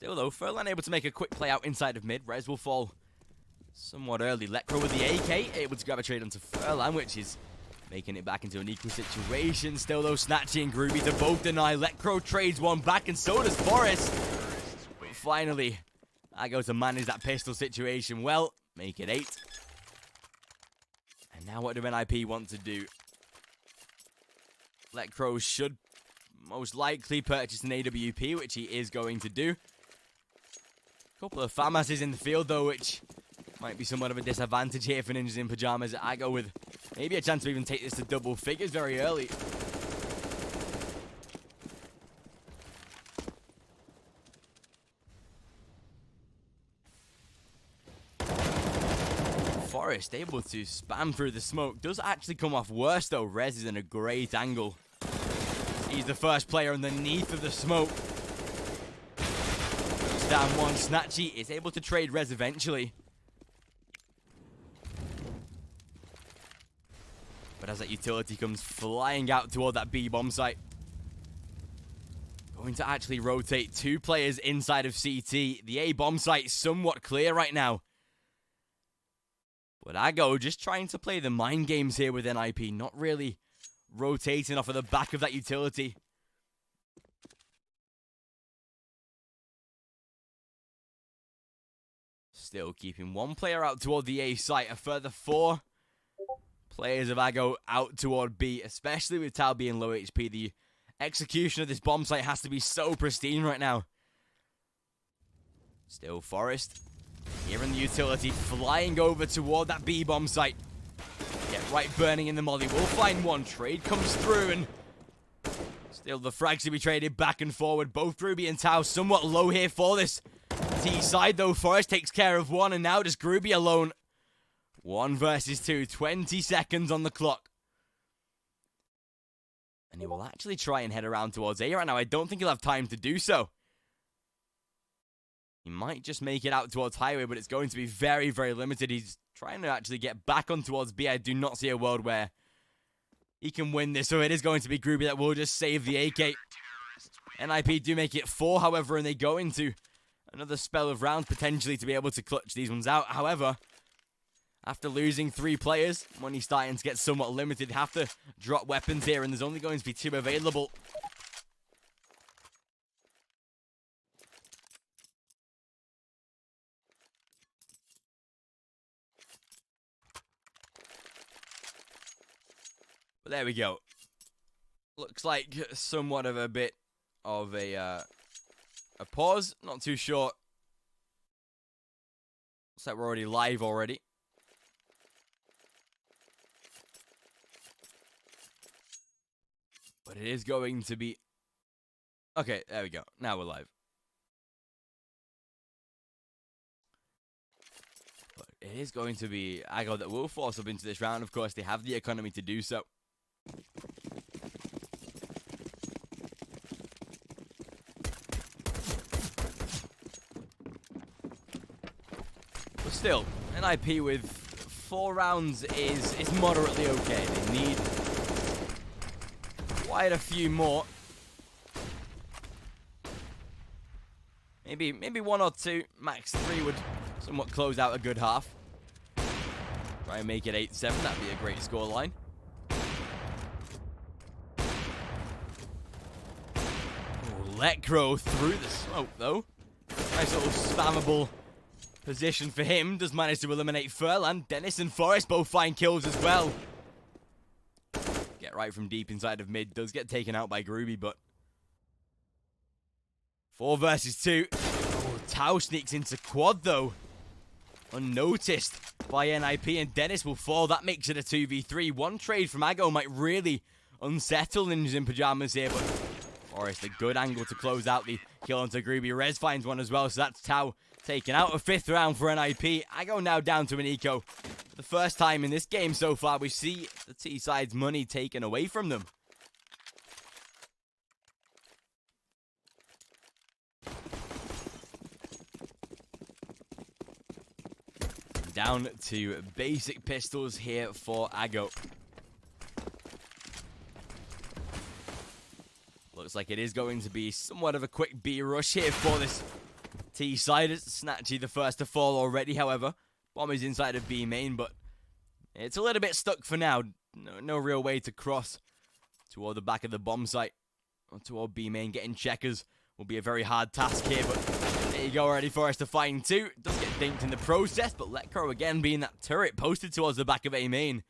Still though, Furlan able to make a quick play out inside of mid. Rez will fall somewhat early. Letcro with the AK, able to grab a trade onto Furlan, which is making it back into an equal situation. Still though, Snatchy and Groovy to both deny. Letcro trades one back, and so does Forest. But finally, I go to manage that pistol situation well. Make it 8. And now what do NIP want to do? Letcro should most likely purchase an AWP, which he is going to do. Couple of FAMASs in the field though, which might be somewhat of a disadvantage here for Ninjas in Pajamas. I go with maybe a chance to even take this to double figures very early. Forest able to spam through the smoke. Does actually come off worse though. Rez is in a great angle. He's the first player underneath of the smoke. It's down one. Snatchy is able to trade Rez eventually. But as that utility comes flying out toward that B bomb site. Going to actually rotate 2 players inside of CT. The A bomb site is somewhat clear right now. But I go just trying to play the mind games here with NIP. Not really rotating off of the back of that utility. Still keeping 1 player out toward the A site. A further 4 players of Ago out toward B. Especially with Tau being low HP. The execution of this bomb site has to be so pristine right now. Still Forest. Here in the utility, flying over toward that B bomb site. Get right burning in the molly. We'll find one. Trade comes through, and still the frags to be traded back and forward. Both Groovy and Tau somewhat low here for this T side, though. Forest takes care of one, and now just Groovy alone. 1 versus 2. 20 seconds on the clock. And he will actually try and head around towards A right now. I don't think he'll have time to do so. He might just make it out towards Highway, but it's going to be very, very limited. He's trying to actually get back on towards B. I do not see a world where he can win this, so it is going to be Groovy that will just save the AK. NIP do make it 4, however, and they go into another spell of rounds potentially to be able to clutch these ones out. However, after losing 3 players, money starting to get somewhat limited. Have to drop weapons here, and there's only going to be 2 available. But there we go. Looks like somewhat of a bit of a pause. Not too sure. Looks like we're already live already. But it is going to be... Okay, there we go. Now we're live. But it is going to be Ago that will force up into this round. Of course, they have the economy to do so. But still, NIP with 4 rounds is moderately okay. They need quite a few more. Maybe 1 or 2, max 3 would somewhat close out a good half. Try and make it 8-7, that'd be a great scoreline. Letcro through the smoke though. Nice little spammable position for him. Does manage to eliminate Furlan. Dennis and Forest both find kills as well. Get right from deep inside of mid. Does get taken out by Groovy, but 4 versus 2. Oh, Tau sneaks into quad though. Unnoticed by NIP, and Dennis will fall. That makes it a 2v3. 1 trade from Ago might really unsettle Ninjas in Pajamas here, but Forest, a good angle to close out the kill onto Groovy. Rez finds one as well, so that's Tau taken out. A 5th round for NIP. Ago now down to an eco. For the first time in this game so far, we see the T-side's money taken away from them. Down to basic pistols here for Ago. Looks like it is going to be somewhat of a quick B rush here for this T side. Snatchy the first to fall already, however. Bomb is inside of B main, but it's a little bit stuck for now. No real way to cross toward the back of the bomb site. Or toward B main. Getting checkers will be a very hard task here, but there you go, already for us to find two. Does get dinked in the process, but Letcro again being that turret posted towards the back of A main.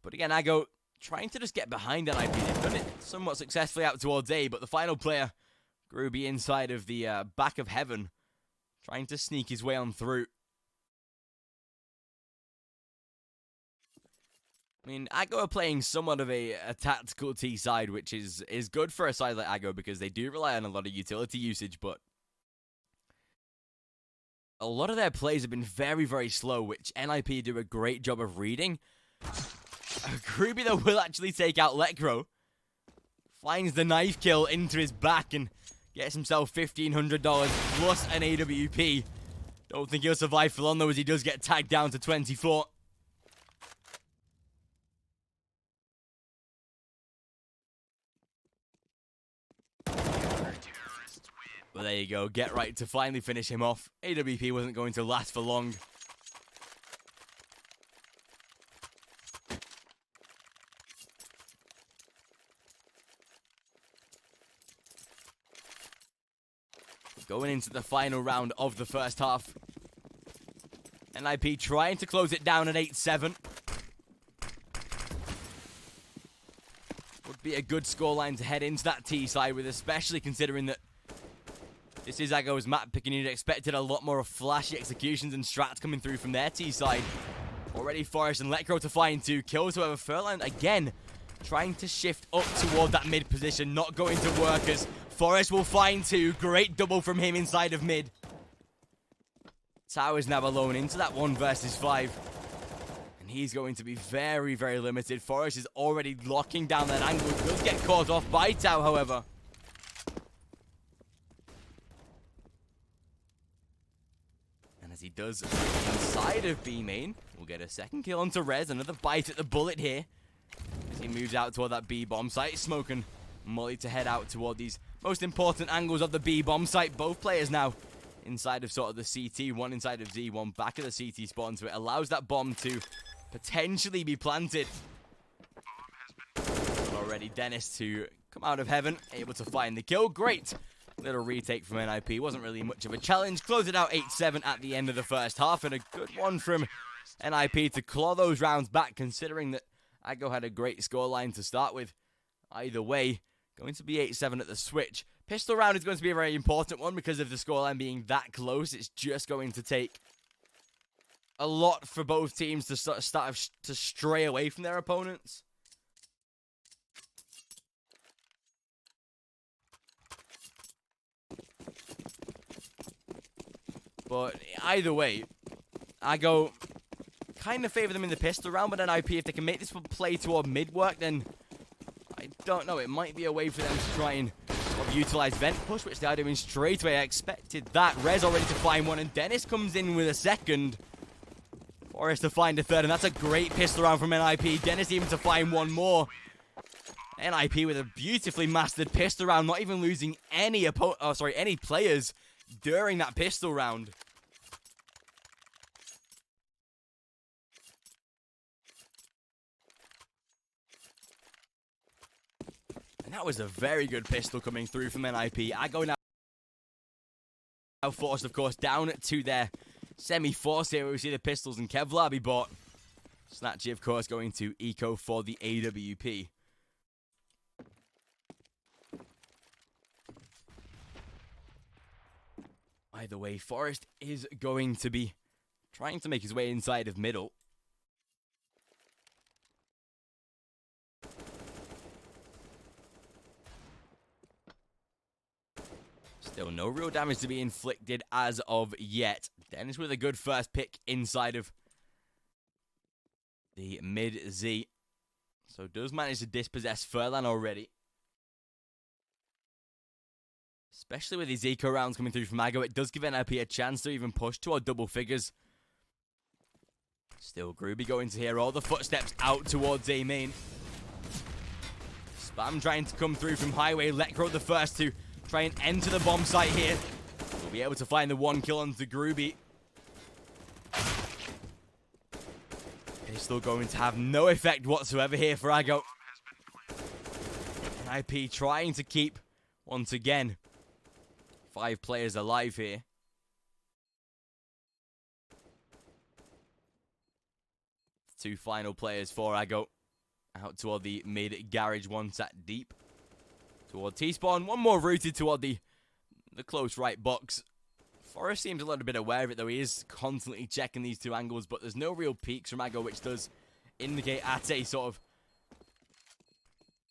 But again, Ago trying to just get behind NIP. They've done it somewhat successfully out towards A, but the final player, Groovy, inside of the back of heaven, trying to sneak his way on through. I mean, Ago are playing somewhat of a tactical T side, which is good for a side like Ago because they do rely on a lot of utility usage, but a lot of their plays have been very, very slow, which NIP do a great job of reading. Groovy, though, will actually take out Letcro. Finds the knife kill into his back and gets himself $1,500 plus an AWP. Don't think he'll survive for long, though, as he does get tagged down to 24. Well, there you go. Get right to finally finish him off. AWP wasn't going to last for long. Going into the final round of the first half. NIP trying to close it down at 8-7. Would be a good scoreline to head into that T side with, especially considering that this is Ago's map pick, and you'd expected a lot more flashy executions and strats coming through from their T side. Already Forest and Letcro to find two kills, however Furlan again trying to shift up toward that mid position, not going to work as Forest will find two. Great double from him inside of mid. Tao is now alone into that 1 versus 5. And he's going to be very, very limited. Forest is already locking down that angle. Does get caught off by Tao, however. And as he does inside of B main, we'll get a second kill onto Rez. Another bite at the bullet here. As he moves out toward that B bomb site. Smoke and Molly to head out toward these most important angles of the B bomb site. Both players now inside of sort of the CT. One inside of Z, one back of the CT spawn. So it allows that bomb to potentially be planted. Already Dennis to come out of heaven. Able to find the kill. Great little retake from NIP. Wasn't really much of a challenge. Close it out 8-7 at the end of the first half. And a good one from NIP to claw those rounds back, considering that Ago had a great scoreline to start with. Either way, going to be 8-7 at the switch. Pistol round is going to be a very important one because of the scoreline being that close. It's just going to take a lot for both teams to start to stray away from their opponents. But either way, Ago kind of favor them in the pistol round, but NIP, if they can make this play toward mid work, then I don't know. It might be a way for them to try and utilize vent push, which they are doing straight away. I expected that. Rez already to find one, and Dennis comes in with a second. Forrest to find a third, and that's a great pistol round from NIP. Dennis even to find one more. NIP with a beautifully mastered pistol round, not even losing any any players during that pistol round. And that was a very good pistol coming through from NIP. Ago now forced, of course, down to their semi-force here, where we see the pistols and Kevlar be bought. Snatchy, of course, going to Eco for the AWP. Either way, Forest is going to be trying to make his way inside of middle. Still no real damage to be inflicted as of yet. Dennis with a good first pick inside of the mid-Z. So does manage to dispossess Furlan already. Especially with these eco rounds coming through from Ago, it does give NIP a chance to even push toward double figures. Still Groovy going to hear all the footsteps out towards A main. Spam trying to come through from Highway. Letcro the first to try and enter the bomb site here. We'll be able to find the 1 kill onto Groovy. Pistol going to have no effect whatsoever here for Aggo. IP trying to keep, once again, 5 players alive here. Two final players for Aggo. Out toward the mid garage, one sat deep toward T-spawn. One more rooted toward the close right box. Forrest seems a little bit aware of it, though. He is constantly checking these two angles, but there's no real peaks from Aggo, which does indicate at a sort of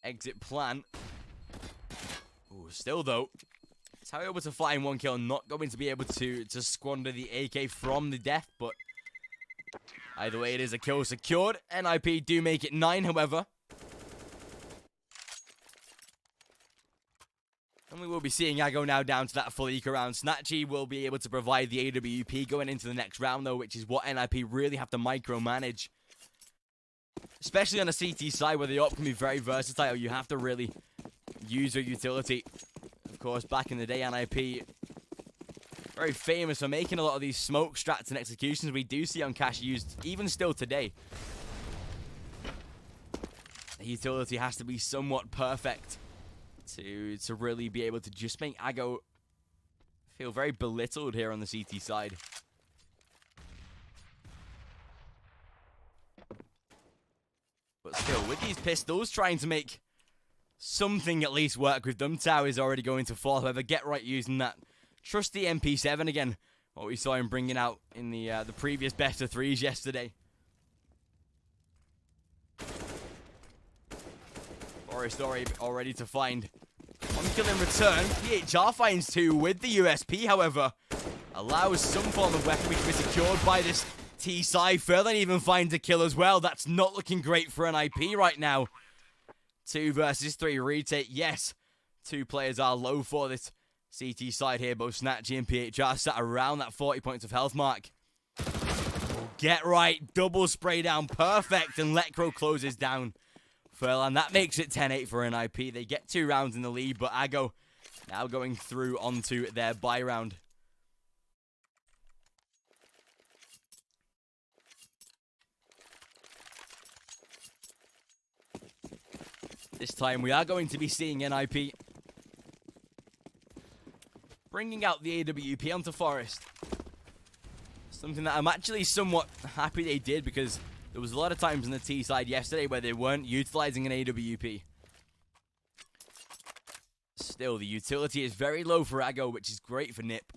exit plan. Ooh, still, though, it's how able to find 1 kill. Not going to be able to squander the AK from the death, but either way, it is a kill secured. NIP do make it 9, however. And we will be seeing Aggo now down to that full eco round. Snatchy will be able to provide the AWP going into the next round, though, which is what NIP really have to micromanage. Especially on the CT side, where the op can be very versatile. You have to really use your utility. Of course, back in the day, NIP very famous for making a lot of these smoke strats and executions we do see on Cash used even still today. The utility has to be somewhat perfect to really be able to just make Aggo feel very belittled here on the CT side. But still, with these pistols, trying to make something at least work with them. Tao is already going to fall, however, get right using that trusty MP7 again. What we saw him bringing out in the previous best of 3s yesterday. Forrest already to find 1 kill in return. PHR finds 2 with the USP, however. Allows some form of weapon to be secured by this T-side. Further even finds a kill as well. That's not looking great for an IP right now. 2 versus 3 retake. Yes, 2 players are low for this CT side here. Both Snatchy and PHR sat around that 40 points of health mark. Get right. Double spray down. Perfect. And Letcro closes down Furl, and that makes it 10-8 for an IP. They get 2 rounds in the lead, but Aggo now going through onto their bye round. This time we are going to be seeing NIP bringing out the AWP onto Forest. Something that I'm actually somewhat happy they did, because there was a lot of times in the T side yesterday where they weren't utilizing an AWP. Still, the utility is very low for Aggo, which is great for Nip.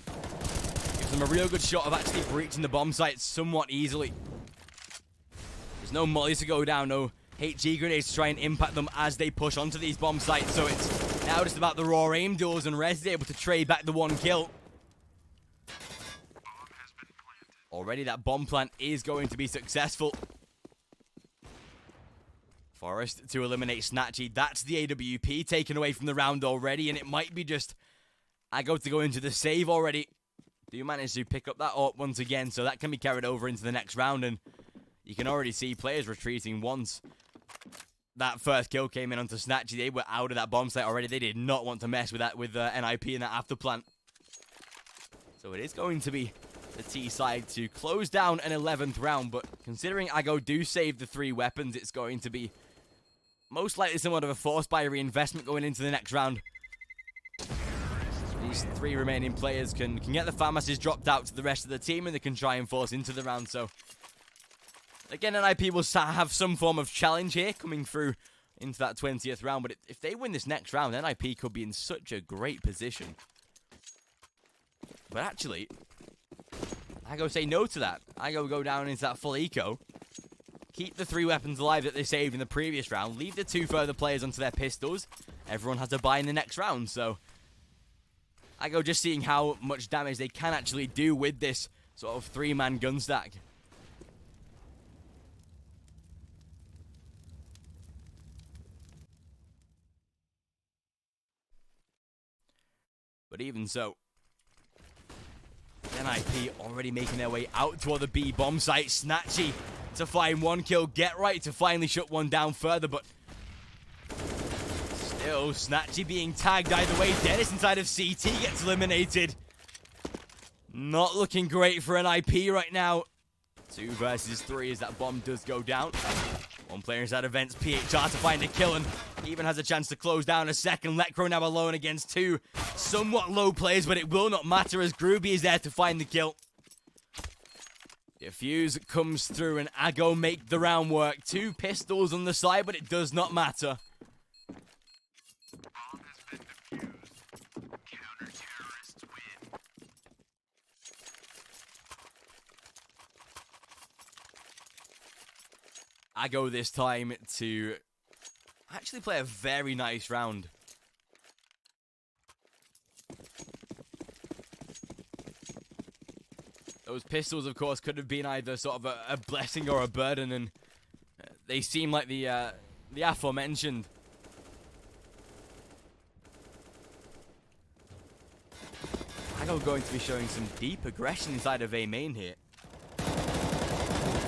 Gives them a real good shot of actually breaching the bomb site somewhat easily. There's no mollies to go down, no HG grenades to try and impact them as they push onto these bomb sites, so it's now just about the raw aim duels, and Rez is able to trade back the 1 kill. Already that bomb plant is going to be successful. Forrest to eliminate Snatchy. That's the AWP taken away from the round already, and it might be just Aggo to go into the save already. Do manage to pick up that AWP once again, so that can be carried over into the next round, and you can already see players retreating once that first kill came in onto Snatchy. They were out of that bomb site already. They did not want to mess with that with NIP in that after plant. So it is going to be the T side to close down an 11th round, but considering Aggo do save the 3 weapons, it's going to be most likely somewhat of a forced buy reinvestment going into the next round. These 3 remaining players can get the pharmacies dropped out to the rest of the team, and they can try and force into the round. So again, NIP will have some form of challenge here coming through into that 20th round, but if they win this next round, NIP could be in such a great position. But actually, Aggo say no to that. Aggo go down into that full eco. Keep the 3 weapons alive that they saved in the previous round. Leave the 2 further players onto their pistols. Everyone has to buy in the next round, so Aggo just seeing how much damage they can actually do with this sort of 3-man gun stack. But even so, NIP already making their way out toward the B bomb site. Snatchy to find 1 kill. Get right to finally shut one down further, but Still, Snatchy being tagged either way. Dennis inside of CT gets eliminated. Not looking great for NIP right now. 2 versus 3 as that bomb does go down. One player inside of Vents, PHR to find a kill, and even has a chance to close down a second. Lecro now alone against 2 somewhat low players, but it will not matter as Groovy is there to find the kill. Defuse comes through and Ago make the round work. 2 pistols on the side, but it does not matter. Ago this time to actually play a very nice round. Those pistols, of course, could have been either sort of a blessing or a burden, and they seem like the aforementioned. Ago going to be showing some deep aggression inside of A main here.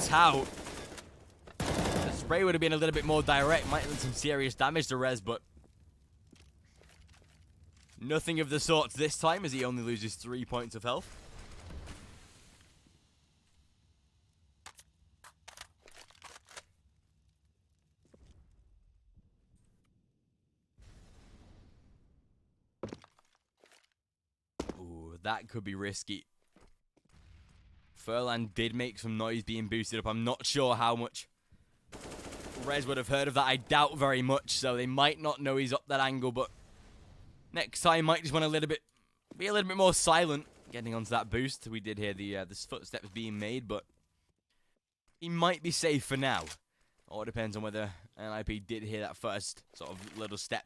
Tau. The spray would have been a little bit more direct, might have done some serious damage to Rez, but nothing of the sort this time as he only loses 3 points of health. That could be risky. Furlan did make some noise being boosted up. I'm not sure how much Rez would have heard of that. I doubt very much, so they might not know he's up that angle, but next time might just want be a little bit more silent getting onto that boost. We did hear the footsteps being made, but he might be safe for now. Or it depends on whether NIP did hear that first sort of little step.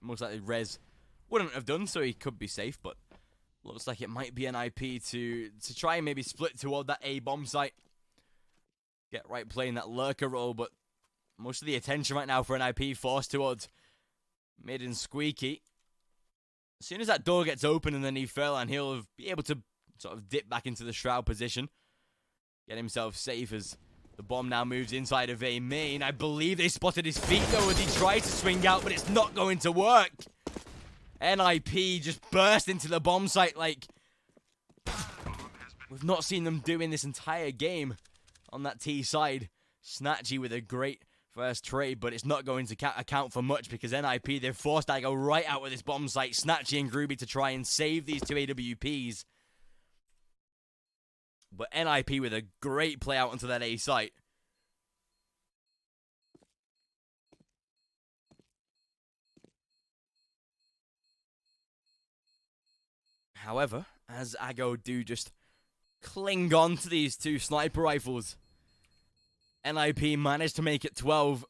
Most likely Rez wouldn't have done, so he could be safe, but looks like it might be NIP to try and maybe split toward that A bomb site. Get right playing that lurker role, but most of the attention right now for NIP forced towards mid and Squeaky. As soon as that door gets open underneath Furlan, he'll be able to sort of dip back into the shroud position. Get himself safe as the bomb now moves inside of A main. I believe they spotted his feet though as he tries to swing out, but it's not going to work. NIP just burst into the bomb site like we've not seen them do in this entire game on that T side. Snatchy with a great first trade, but it's not going to account for much because NIP, they've forced Ago right out of this bomb site. Snatchy and Groovy to try and save these 2 AWPs. But NIP with a great play out onto that A site. However, as Ago do just cling on to these 2 sniper rifles, NIP managed to make it 12.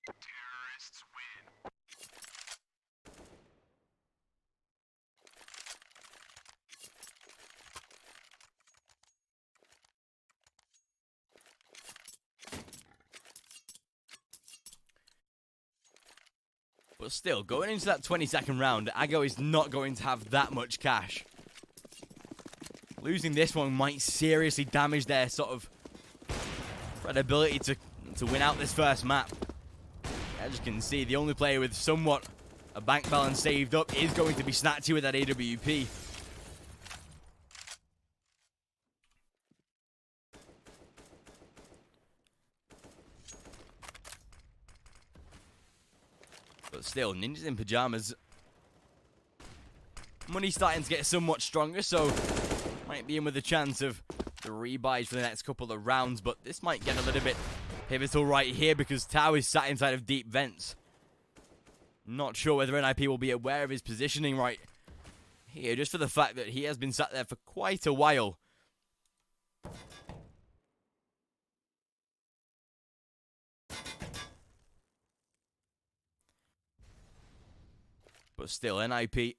Terrorists win. But still, going into that 22nd round, Ago is not going to have that much cash. Losing this one might seriously damage their sort of credibility to win out this first map. As you can see, the only player with somewhat a bank balance saved up is going to be Snatchy with that AWP. But still, Ninjas in Pajamas. Money's starting to get somewhat stronger, so might be in with a chance of the rebuys for the next couple of rounds. But this might get a little bit pivotal right here because Tau is sat inside of deep vents. Not sure whether NIP will be aware of his positioning right here, just for the fact that he has been sat there for quite a while. But still, NIP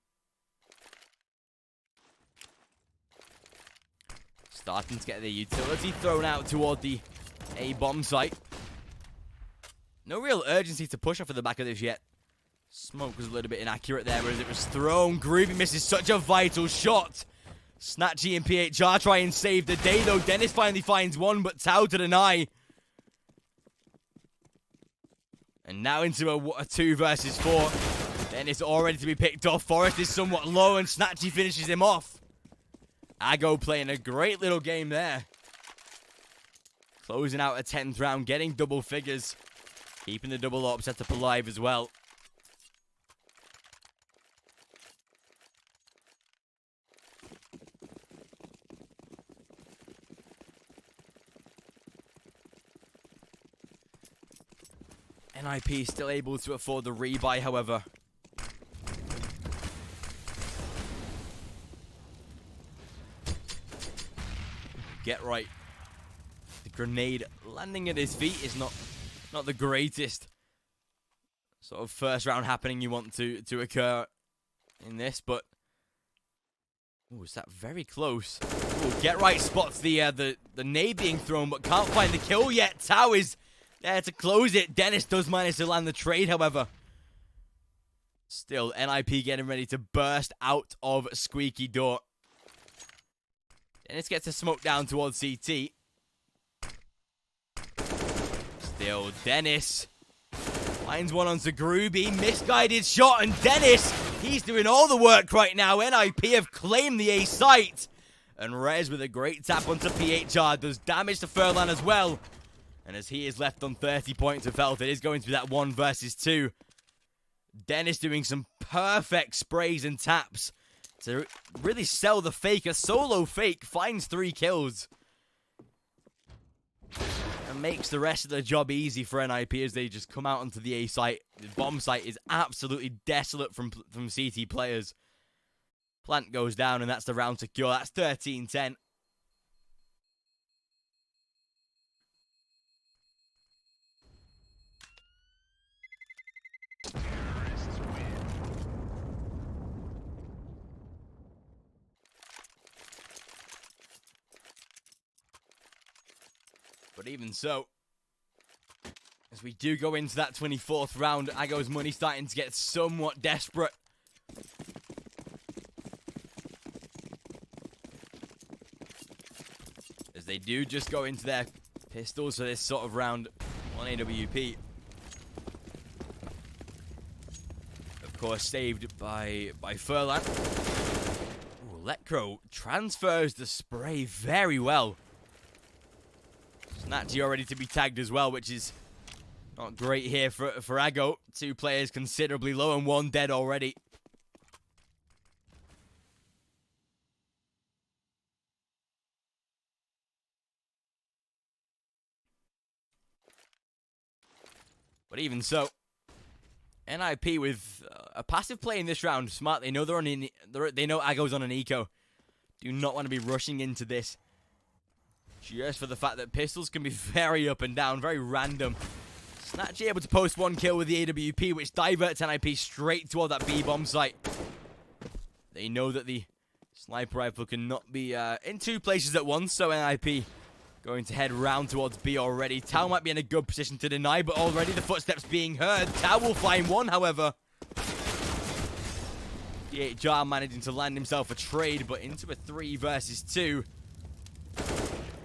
starting to get the utility thrown out toward the A bomb site. No real urgency to push off of the back of this yet. Smoke was a little bit inaccurate there as it was thrown. Groovy misses such a vital shot. Snatchy and PHR try and save the day though. Dennis finally finds one, but Tau to deny. And now into a 2 versus 4. Dennis all ready to be picked off. Forrest is somewhat low, and Snatchy finishes him off. Ago playing a great little game there. Closing out a 10th round, getting double figures. Keeping the double op setup alive as well. NIP still able to afford the rebuy, however. Get right. The grenade landing at his feet is not the greatest sort of first round happening you want to occur in this, but oh, is that very close? Ooh, Get right spots the nade being thrown, but can't find the kill yet. Tau is there to close it. Dennis does manage to land the trade, however. Still, NIP getting ready to burst out of Squeaky Door. Dennis gets a smoke down towards CT. Still, Dennis finds one onto Groovy. Misguided shot, and Dennis, he's doing all the work right now. NIP have claimed the A site. And Rez with a great tap onto PHR does damage to Furlan as well. And as he is left on 30 points of health, it is going to be that 1 versus 2. Dennis doing some perfect sprays and taps to really sell the fake. A solo fake finds 3 kills. And makes the rest of the job easy for NIP as they just come out onto the A site. The bomb site is absolutely desolate from CT players. Plant goes down, and that's the round secure. That's 13-10. Terrorists win. But even so, as we do go into that 24th round, Ago's money starting to get somewhat desperate. As they do just go into their pistols for this sort of round on AWP. Of course, saved by Furlan. Ooh, Letcro transfers the spray very well. Snatchy already to be tagged as well, which is not great here for Ago. 2 players considerably low and 1 dead already. But even so, NIP with a passive play in this round. Smart. They know they know Ago's on an eco. Do not want to be rushing into this. Just for the fact that pistols can be very up and down, very random. Snatchy able to post 1 kill with the AWP, which diverts NIP straight toward that B bomb site. They know that the sniper rifle cannot be in 2 places at once, so NIP going to head round towards B already. Tau might be in a good position to deny, but already the footsteps being heard. Tau will find 1, however. DHR managing to land himself a trade, but into a 3 versus 2.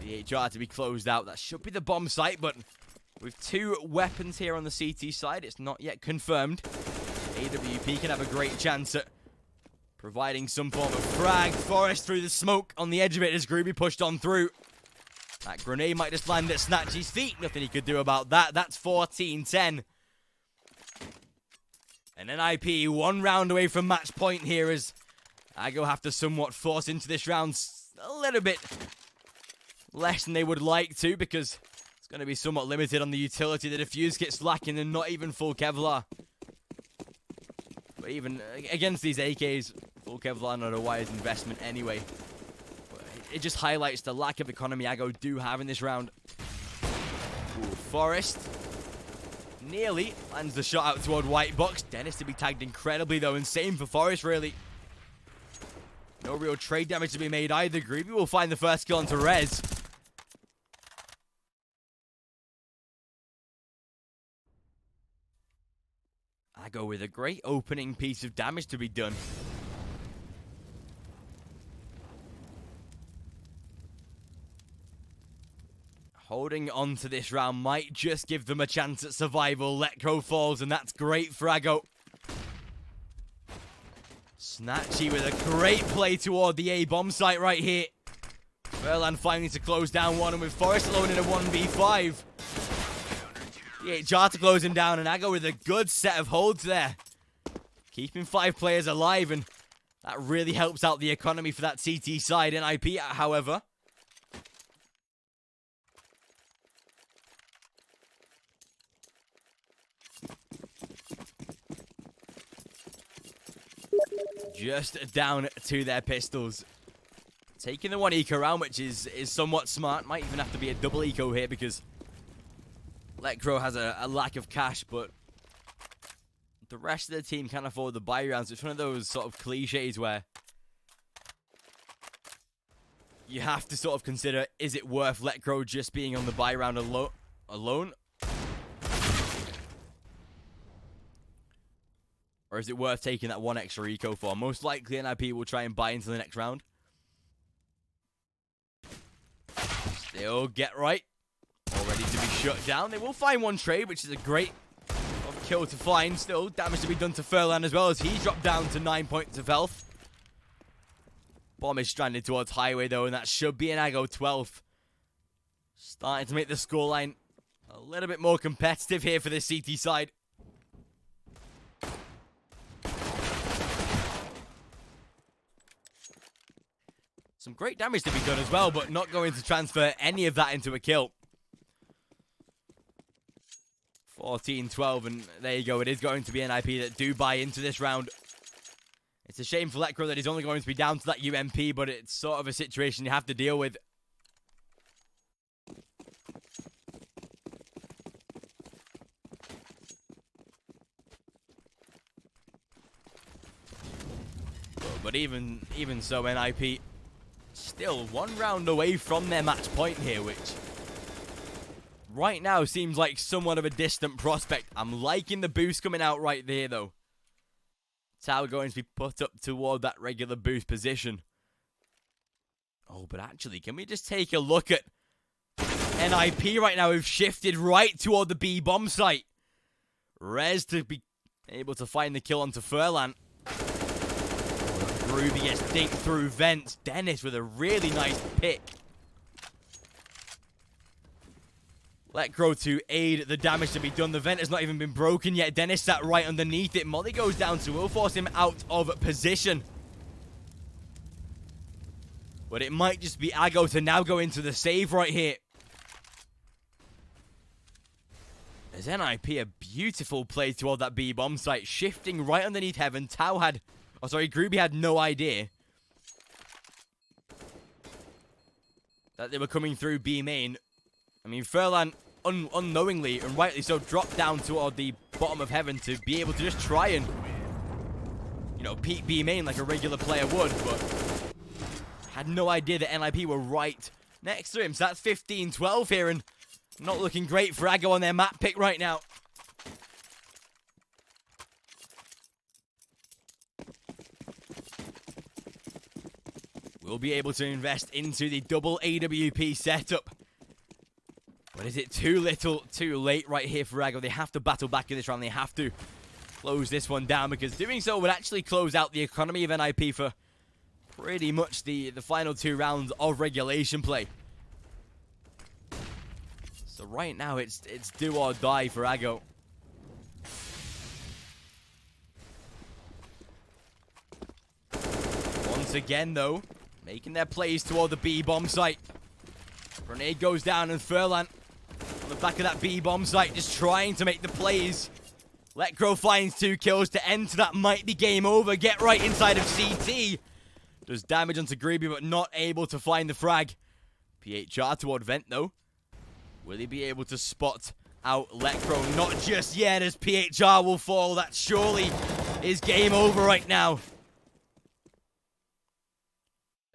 DHR to be closed out. That should be the bomb site, but with 2 weapons here on the CT side, it's not yet confirmed. AWP can have a great chance at providing some form of frag. Forrest through the smoke on the edge of it as Groovy pushed on through. That grenade might just land at Snatchy's feet. Nothing he could do about that. That's 14-10. And NIP 1 round away from match point here as Ago have to somewhat force into this round a little bit less than they would like to, because it's going to be somewhat limited on the utility. The defuse kit's lacking and not even full Kevlar. But even against these AKs, full Kevlar not a wise investment anyway. But it just highlights the lack of economy Ago do have in this round. Ooh, Forrest nearly lands the shot out toward White Box. Dennis to be tagged incredibly though, and same for Forrest really. No real trade damage to be made either. Groovy will find the first kill onto Rez. Ago with a great opening piece of damage to be done. Holding on to this round might just give them a chance at survival. Letcro falls, and that's great for Aggo. Snatchy with a great play toward the A-bomb site right here. Furlan finally to close down one, and with Forrest alone in a 1v5. DHR to close him down, and Aggo with a good set of holds there. Keeping 5 players alive, and that really helps out the economy for that CT side. NIP, however, just down to their pistols. Taking the 1 eco round, which is somewhat smart. Might even have to be a double eco here because Letcro has a lack of cash, but the rest of the team can't afford the buy rounds. It's one of those sort of cliches where you have to sort of consider, is it worth Letcro just being on the buy round alone? Or is it worth taking that 1 extra eco for? Most likely NIP will try and buy into the next round. Still get right. All ready to be shut down. They will find 1 trade, which is a great kill to find. Still damage to be done to Furlan as well, as he dropped down to 9 points of health. Bomb is stranded towards Highway though, and that should be an Aggo 12th. Starting to make the scoreline a little bit more competitive here for this CT side. Some great damage to be done as well, but not going to transfer any of that into a kill. 14-12, and there you go. It is going to be NIP that do buy into this round. It's a shame for Letcro that he's only going to be down to that UMP, but it's sort of a situation you have to deal with. But even so, NIP still 1 round away from their match point here, which right now seems like somewhat of a distant prospect. I'm liking the boost coming out right there, though. Tower going to be put up toward that regular boost position. Oh, but actually, can we just take a look at NIP right now? We've shifted right toward the B-bomb site. Rez to be able to find the kill onto Furlan. Ruby gets dinked through vents. Dennis with a really nice pick. Letcro to aid the damage to be done. The vent has not even been broken yet. Dennis sat right underneath it. Molly goes down, so will force him out of position. But it might just be Aggo to now go into the save right here. As NIP, a beautiful play toward that B-bomb site. Shifting right underneath Heaven. Gruby had no idea that they were coming through B main. I mean, Furlan unknowingly, and rightly so, dropped down toward the bottom of Heaven to be able to just try and, you know, peek B main like a regular player would, but had no idea that NIP were right next to him. So that's 15-12 here, and not looking great for Aggo on their map pick right now. We'll be able to invest into the double AWP setup. But is it too little, too late right here for Aggo? They have to battle back in this round. They have to close this one down, because doing so would actually close out the economy of NIP for pretty much the final 2 rounds of regulation play. So right now it's do or die for Aggo. Once again though, making their plays toward the B-bomb site. Grenade goes down, and Furlan on the back of that B-bomb site just trying to make the plays. Letcro finds 2 kills to enter. That might be game over. Get right inside of CT. Does damage onto Gruby, but not able to find the frag. PHR toward vent though. Will he be able to spot out Letcro? Not just yet, as PHR will fall. That surely is game over right now.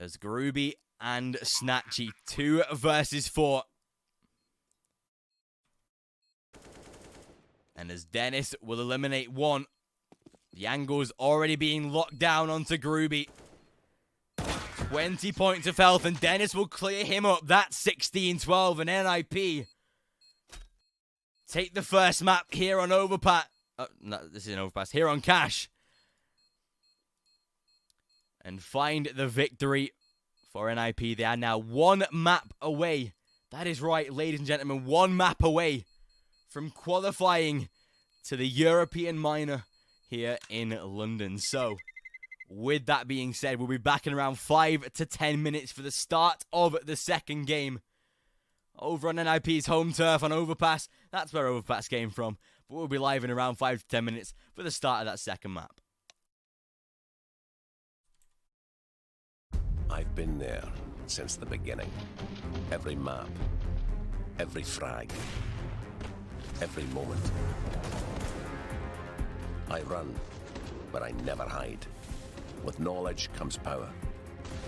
As Gruby and Snatchy, 2 versus 4. And as Dennis will eliminate 1, the angle's already being locked down onto Gruby. 20 points of health, and Dennis will clear him up. That's 16-12, and NIP take the first map here on Overpass. No, this is an Overpass. Here on Cash. And find the victory for NIP. They are now 1 map away. That is right, ladies and gentlemen. 1 map away from qualifying to the European Minor here in London. So, with that being said, we'll be back in around 5 to 10 minutes for the start of the second game. Over on NIP's home turf on Overpass. That's where Overpass came from. But we'll be live in around 5 to 10 minutes for the start of that second map. I've been there since the beginning. Every map, every frag, every moment. I run, but I never hide. With knowledge comes power,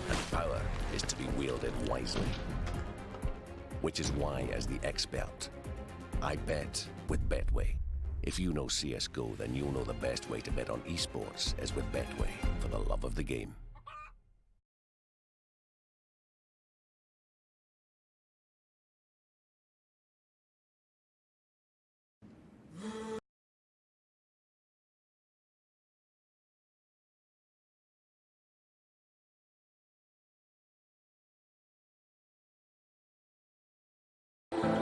and power is to be wielded wisely. Which is why, as the expert, I bet with Betway. If you know CSGO, then you'll know the best way to bet on esports is with Betway, for the love of the game.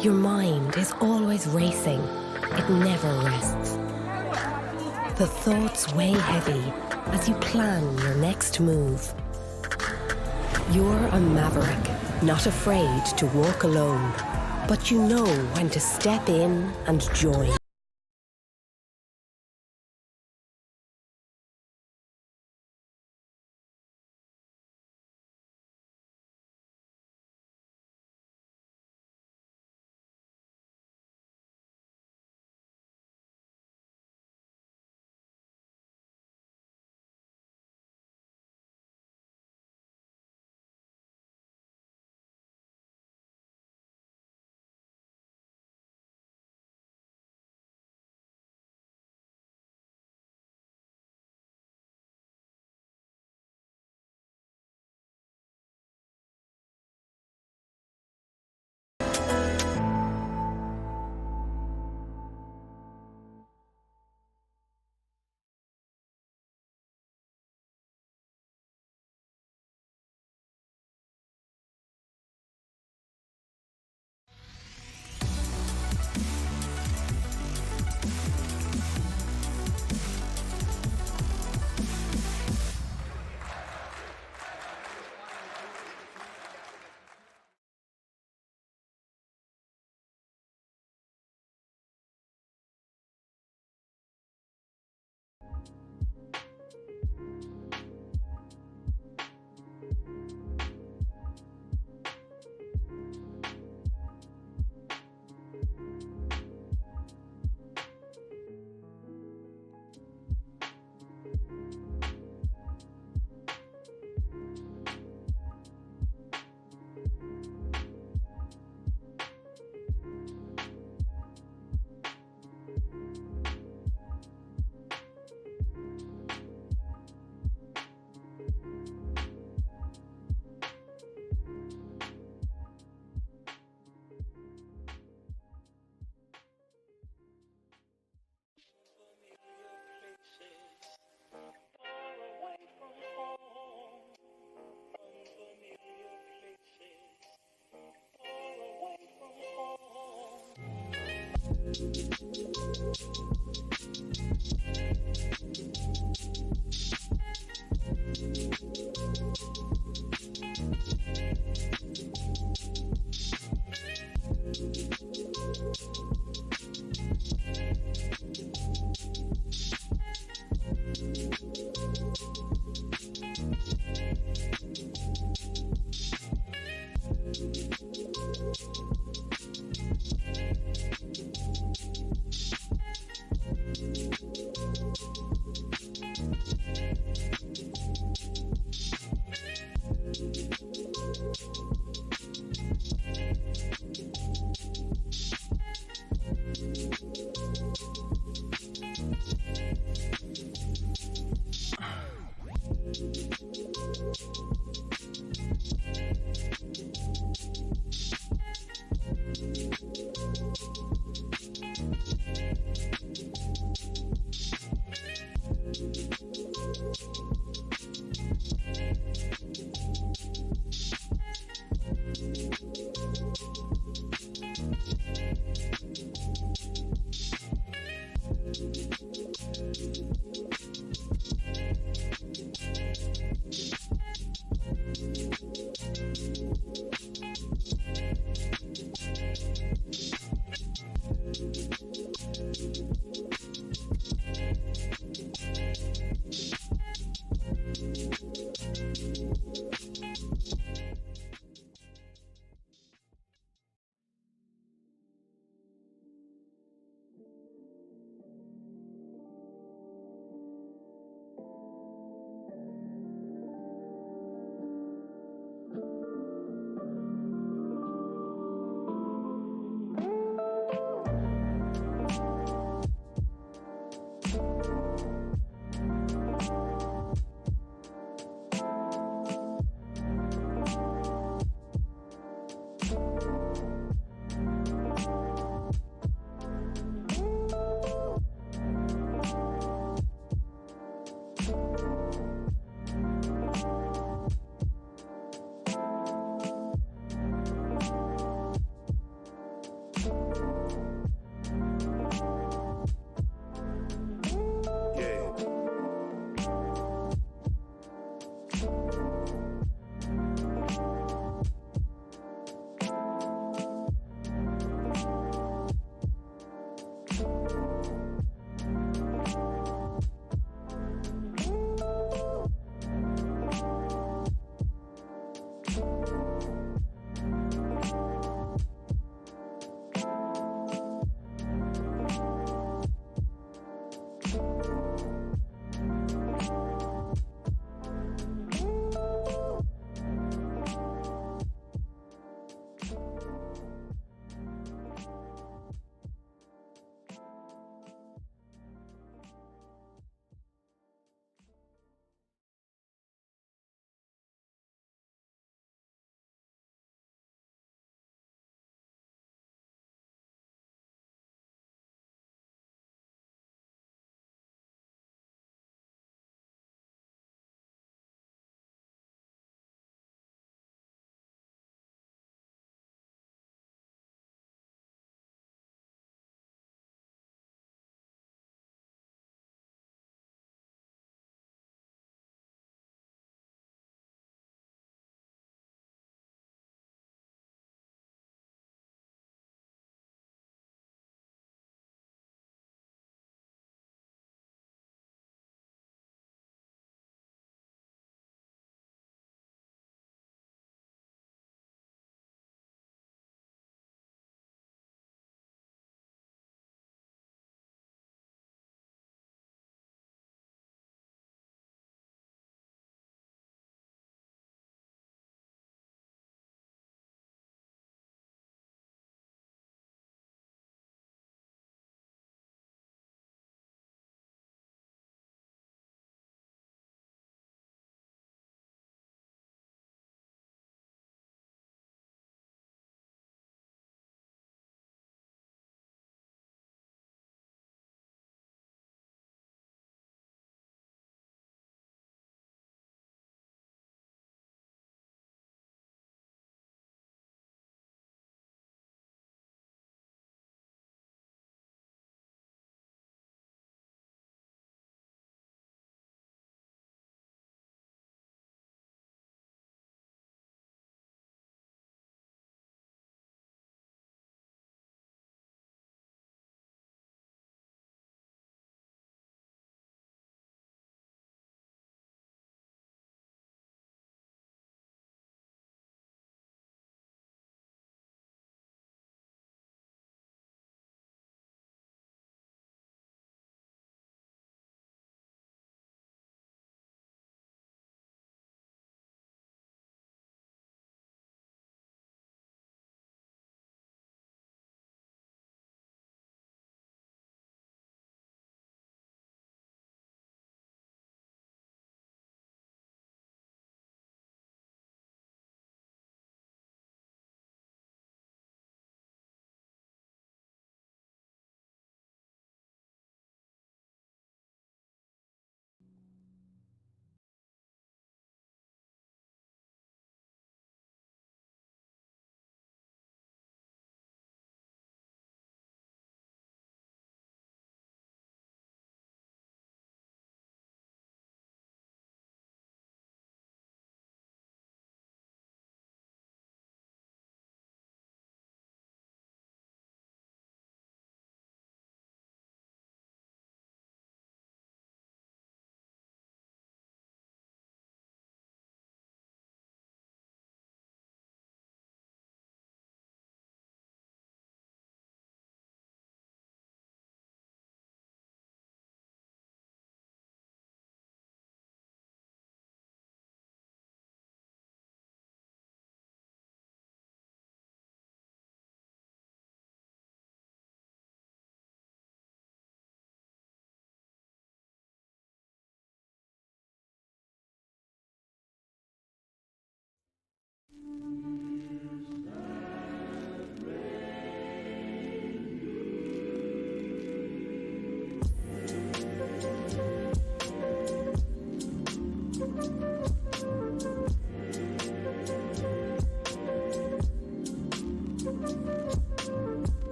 Your mind is always racing. It never rests. The thoughts weigh heavy as you plan your next move. You're a maverick, not afraid to walk alone, but you know when to step in and join.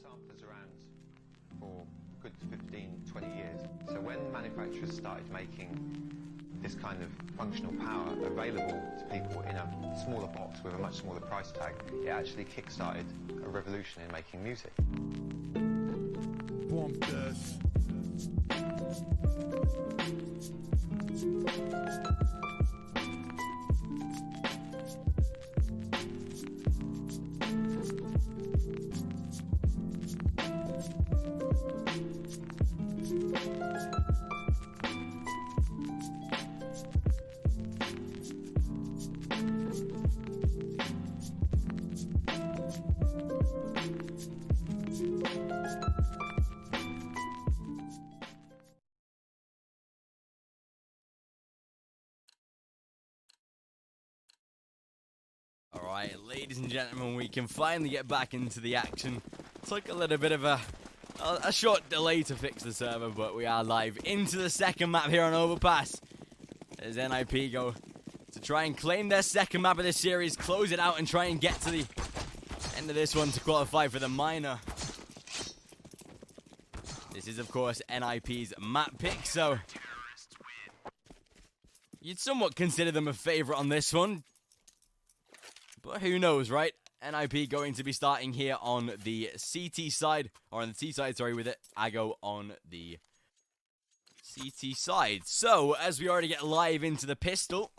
samplers around for a good 15, 20 years. So when manufacturers started making this kind of functional power available to people in a smaller box with a much smaller price tag, it actually kick-started a revolution in making music. Bump this. Alright, ladies and gentlemen, we can finally get back into the action. Took a little bit of a short delay to fix the server, but we are live into the second map here on Overpass. As NIP go to try and claim their second map of this series, close it out and try and get to the end of this one to qualify for the minor. This is, of course, NIP's map pick, so you'd somewhat consider them a favorite on this one. But who knows, right? NIP going to be starting here on the CT side, or on the T side, sorry, with it. Ago on the CT side. So, as we already get live into the pistol,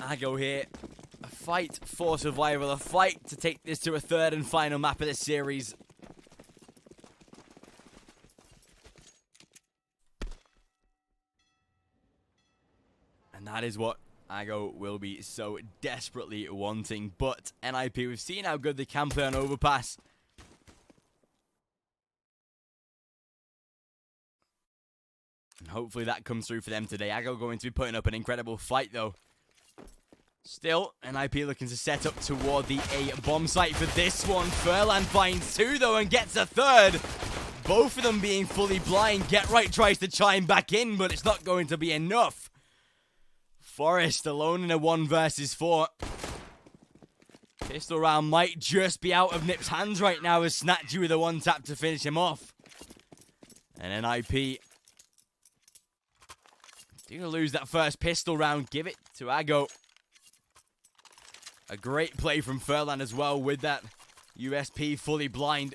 Ago here. A fight for survival, a fight to take this to a third and final map of this series. And that is what Ago will be so desperately wanting. But NIP, we've seen how good they can play on Overpass. And hopefully that comes through for them today. Ago going to be putting up an incredible fight, though. Still, NIP looking to set up toward the A bomb site for this one. Furlan finds two, though, and gets a third. Both of them being fully blind. Get Right tries to chime back in, but it's not going to be enough. Forrest alone in a 1 versus 4. Pistol round might just be out of Nip's hands right now as Snatchy with a 1-tap to finish him off. And NIP do lose that first pistol round. Give it to Ago. A great play from Furlan as well with that USP fully blind.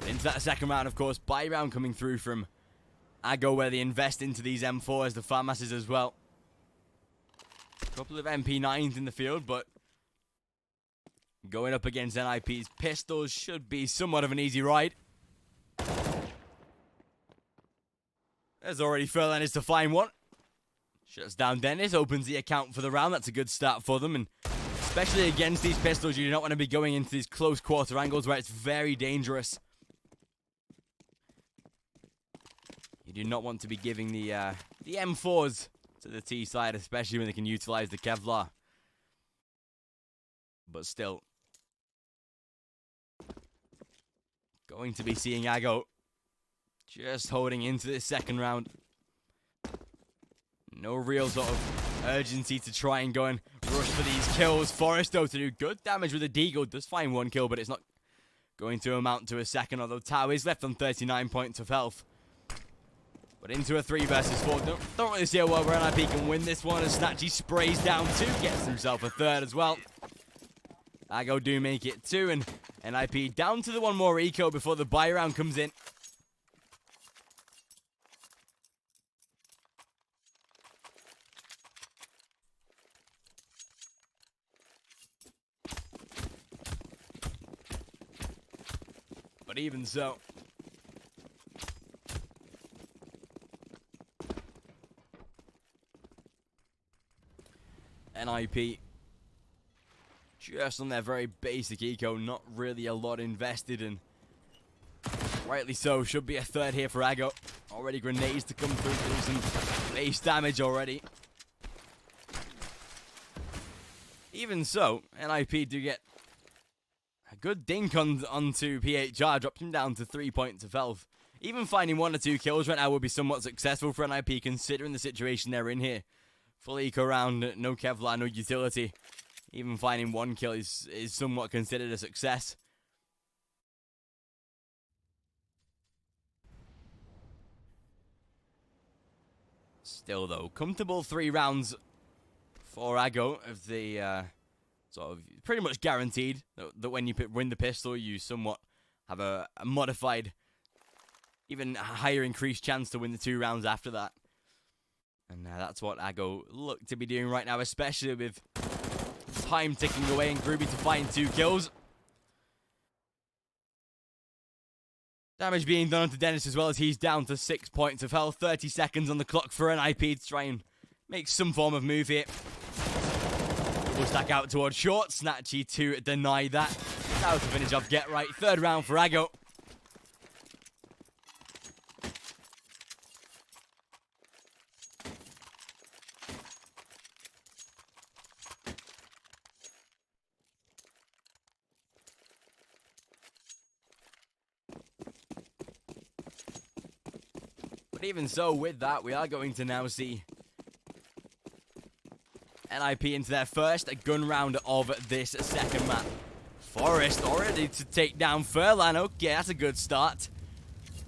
Into that second round, of course, buy round coming through from Ago, where they invest into these M4s, the FAMASs as well. A couple of MP9s in the field, but going up against NIP's pistols should be somewhat of an easy ride. There's already Furlan is to find one. Shuts down Dennis, opens the account for the round. That's a good start for them, and especially against these pistols, you do not want to be going into these close quarter angles where it's very dangerous. You do not want to be giving the M4s to the T side, especially when they can utilize the Kevlar. But still, going to be seeing Ago just holding into this second round. No real sort of urgency to try and go and rush for these kills. Forrest, though, to do good damage with a deagle. Does find 1 kill, but it's not going to amount to a second, although Tao is left on 39 points of health. But into a 3 versus 4. Don't really see a world where NIP can win this one, as Snatchy sprays down 2, gets himself a third as well. Ago do make it 2, and NIP down to the 1 more eco before the buy round comes in. But even so, NIP just on their very basic eco, not really a lot invested, and rightly so. Should be a third here for Ago. Already grenades to come through, do some base damage already. Even so, NIP do get A good dink onto PHR, drops him down to 3 points of health. Even finding 1 or 2 kills right now would be somewhat successful for NIP, considering the situation they're in here. Full eco round, no Kevlar, no utility. Even finding 1 kill is somewhat considered a success. Still, though, comfortable 3 rounds for Ago of the sort of pretty much guaranteed that when you win the pistol, you somewhat have a modified, even higher increased chance to win the 2 rounds after that. And that's what Ago look to be doing right now, especially with time ticking away and Groovy to find 2 kills. Damage being done to Dennis as well, as he's down to 6 points of health. 30 seconds on the clock for NIP to try and make some form of move here. We'll stack out towards short. Snatchy to deny that. Now to finish off Get Right. 3rd round for Ago. But even so, with that, we are going to now see NIP into their first gun round of this second map. Forest already to take down Furlan. Okay, that's a good start.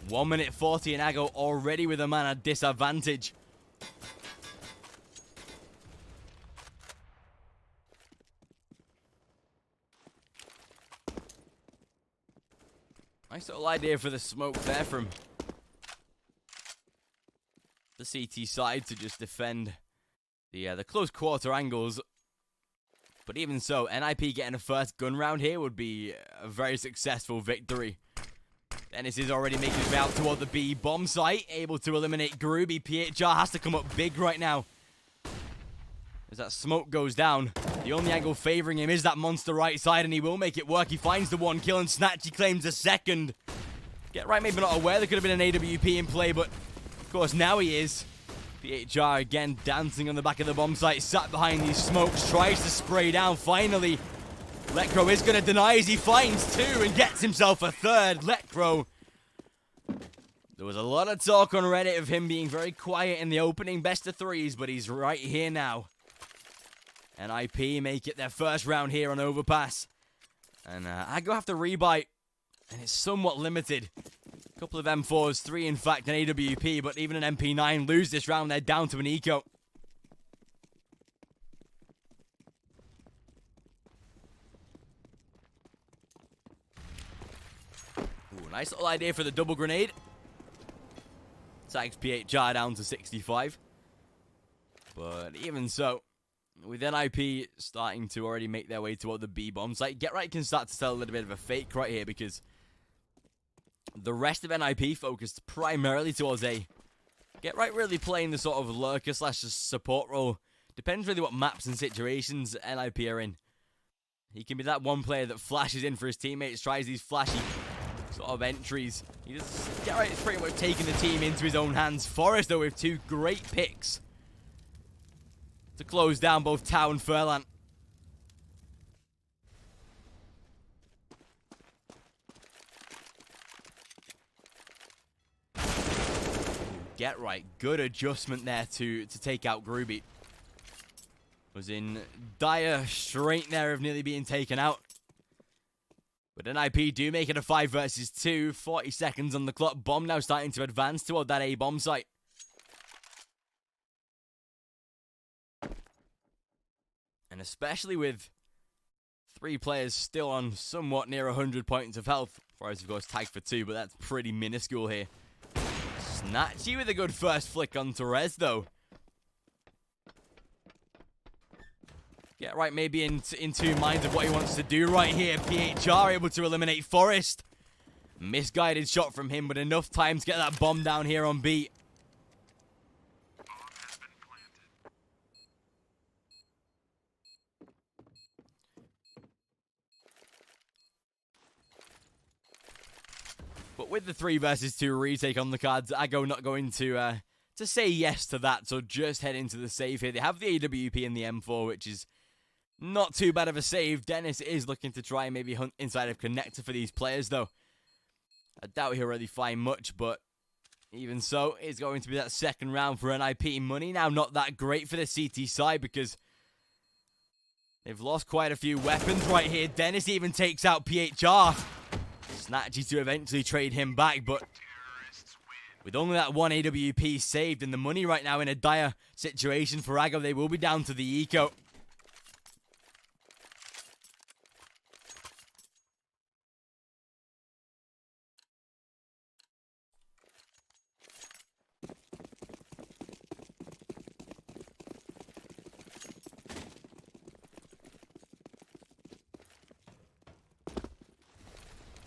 1 minute 40 and Ago already with a man at disadvantage. Nice little idea for the smoke there from the CT side to just defend the close quarter angles. But even so, NIP getting a first gun round here would be a very successful victory. Dennis is already making his way out toward the B bomb site, able to eliminate Groovy. PHR has to come up big right now as that smoke goes down. The only angle favoring him is that monster right side, and he will make it work. He finds the 1 kill, and Snatchy claims a 2nd. Get Right, maybe not aware there could have been an AWP in play, but of course now he is. PHR again dancing on the back of the bomb site, sat behind these smokes, tries to spray down. Finally, Letcrow is going to deny as he finds 2 and gets himself a 3rd. Letcrow. There was a lot of talk on Reddit of him being very quiet in the opening best of 3s, but he's right here now. NIP make it their first round here on Overpass. And Ago have to rebite, and it's somewhat limited. A couple of M4s, 3 in fact, an AWP, but even an MP9 lose this round. They're down to an eco. Ooh, nice little idea for the double grenade. Tags PHR down to 65. But even so, with NIP starting to already make their way toward the B bomb site, Get Right can start to tell a little bit of a fake right here, because the rest of NIP focused primarily towards A. Get Right really playing the sort of lurker slash support role. Depends really what maps and situations NIP are in. He can be that one player that flashes in for his teammates, tries these flashy sort of entries. Get Right is pretty much taking the team into his own hands. Forrest, though, with 2 great picks to close down both Tau and Furlan. Get Right, good adjustment there to take out Groovy. Was in dire strait there of nearly being taken out. But NIP do make it a 5 versus 2. 40 seconds on the clock. Bomb now starting to advance toward that A bomb site. And especially with 3 players still on somewhat near 100 points of health. Forrest, of course, tagged for 2, but that's pretty minuscule here. Snatchy with a good first flick on Torres, though. Get Right maybe in 2 minds of what he wants to do right here. PHR able to eliminate Forrest. Misguided shot from him, but enough time to get that bomb down here on B. But with the 3 versus 2 retake on the cards, Ago not going to say yes to that, so just head into the save here. They have the AWP and the M4, which is Not too bad of a save. Dennis is looking to try and maybe hunt inside of connector for these players, though. I doubt he'll really find much, but even so, it's going to be that second round for NIP. Money now not that great for the CT side because they've lost quite a few weapons right here. Dennis even takes out PHR. Snatchy to eventually trade him back, but with only that one AWP saved and the money right now in a dire situation for Ago, they will be down to the eco.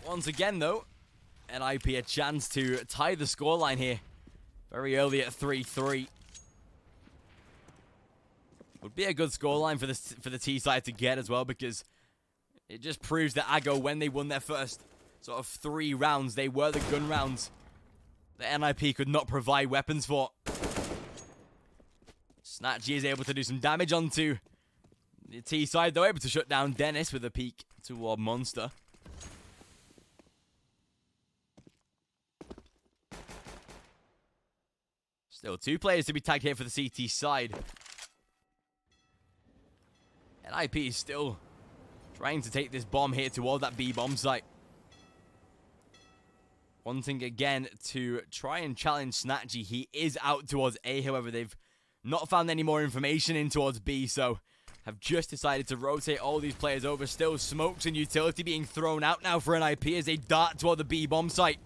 Once again, though, NIP a chance to tie the scoreline here. Very early at 3-3. Would be a good scoreline for the T side to get as well, because it just proves that Ago, when they won their first sort of 3 rounds, they were the gun rounds that NIP could not provide weapons for. Snatchy is able to do some damage onto the T side, though, able to shut down Dennis with a peek toward Monster. Still 2 players to be tagged here for the CT side. NIP is still trying to take this bomb here toward that B bomb site. Wanting again to try and challenge Snatchy. He is out towards A, however, they've not found any more information in towards B, so have just decided to rotate all these players over. Still smokes and utility being thrown out now for NIP as they dart toward the B bomb site.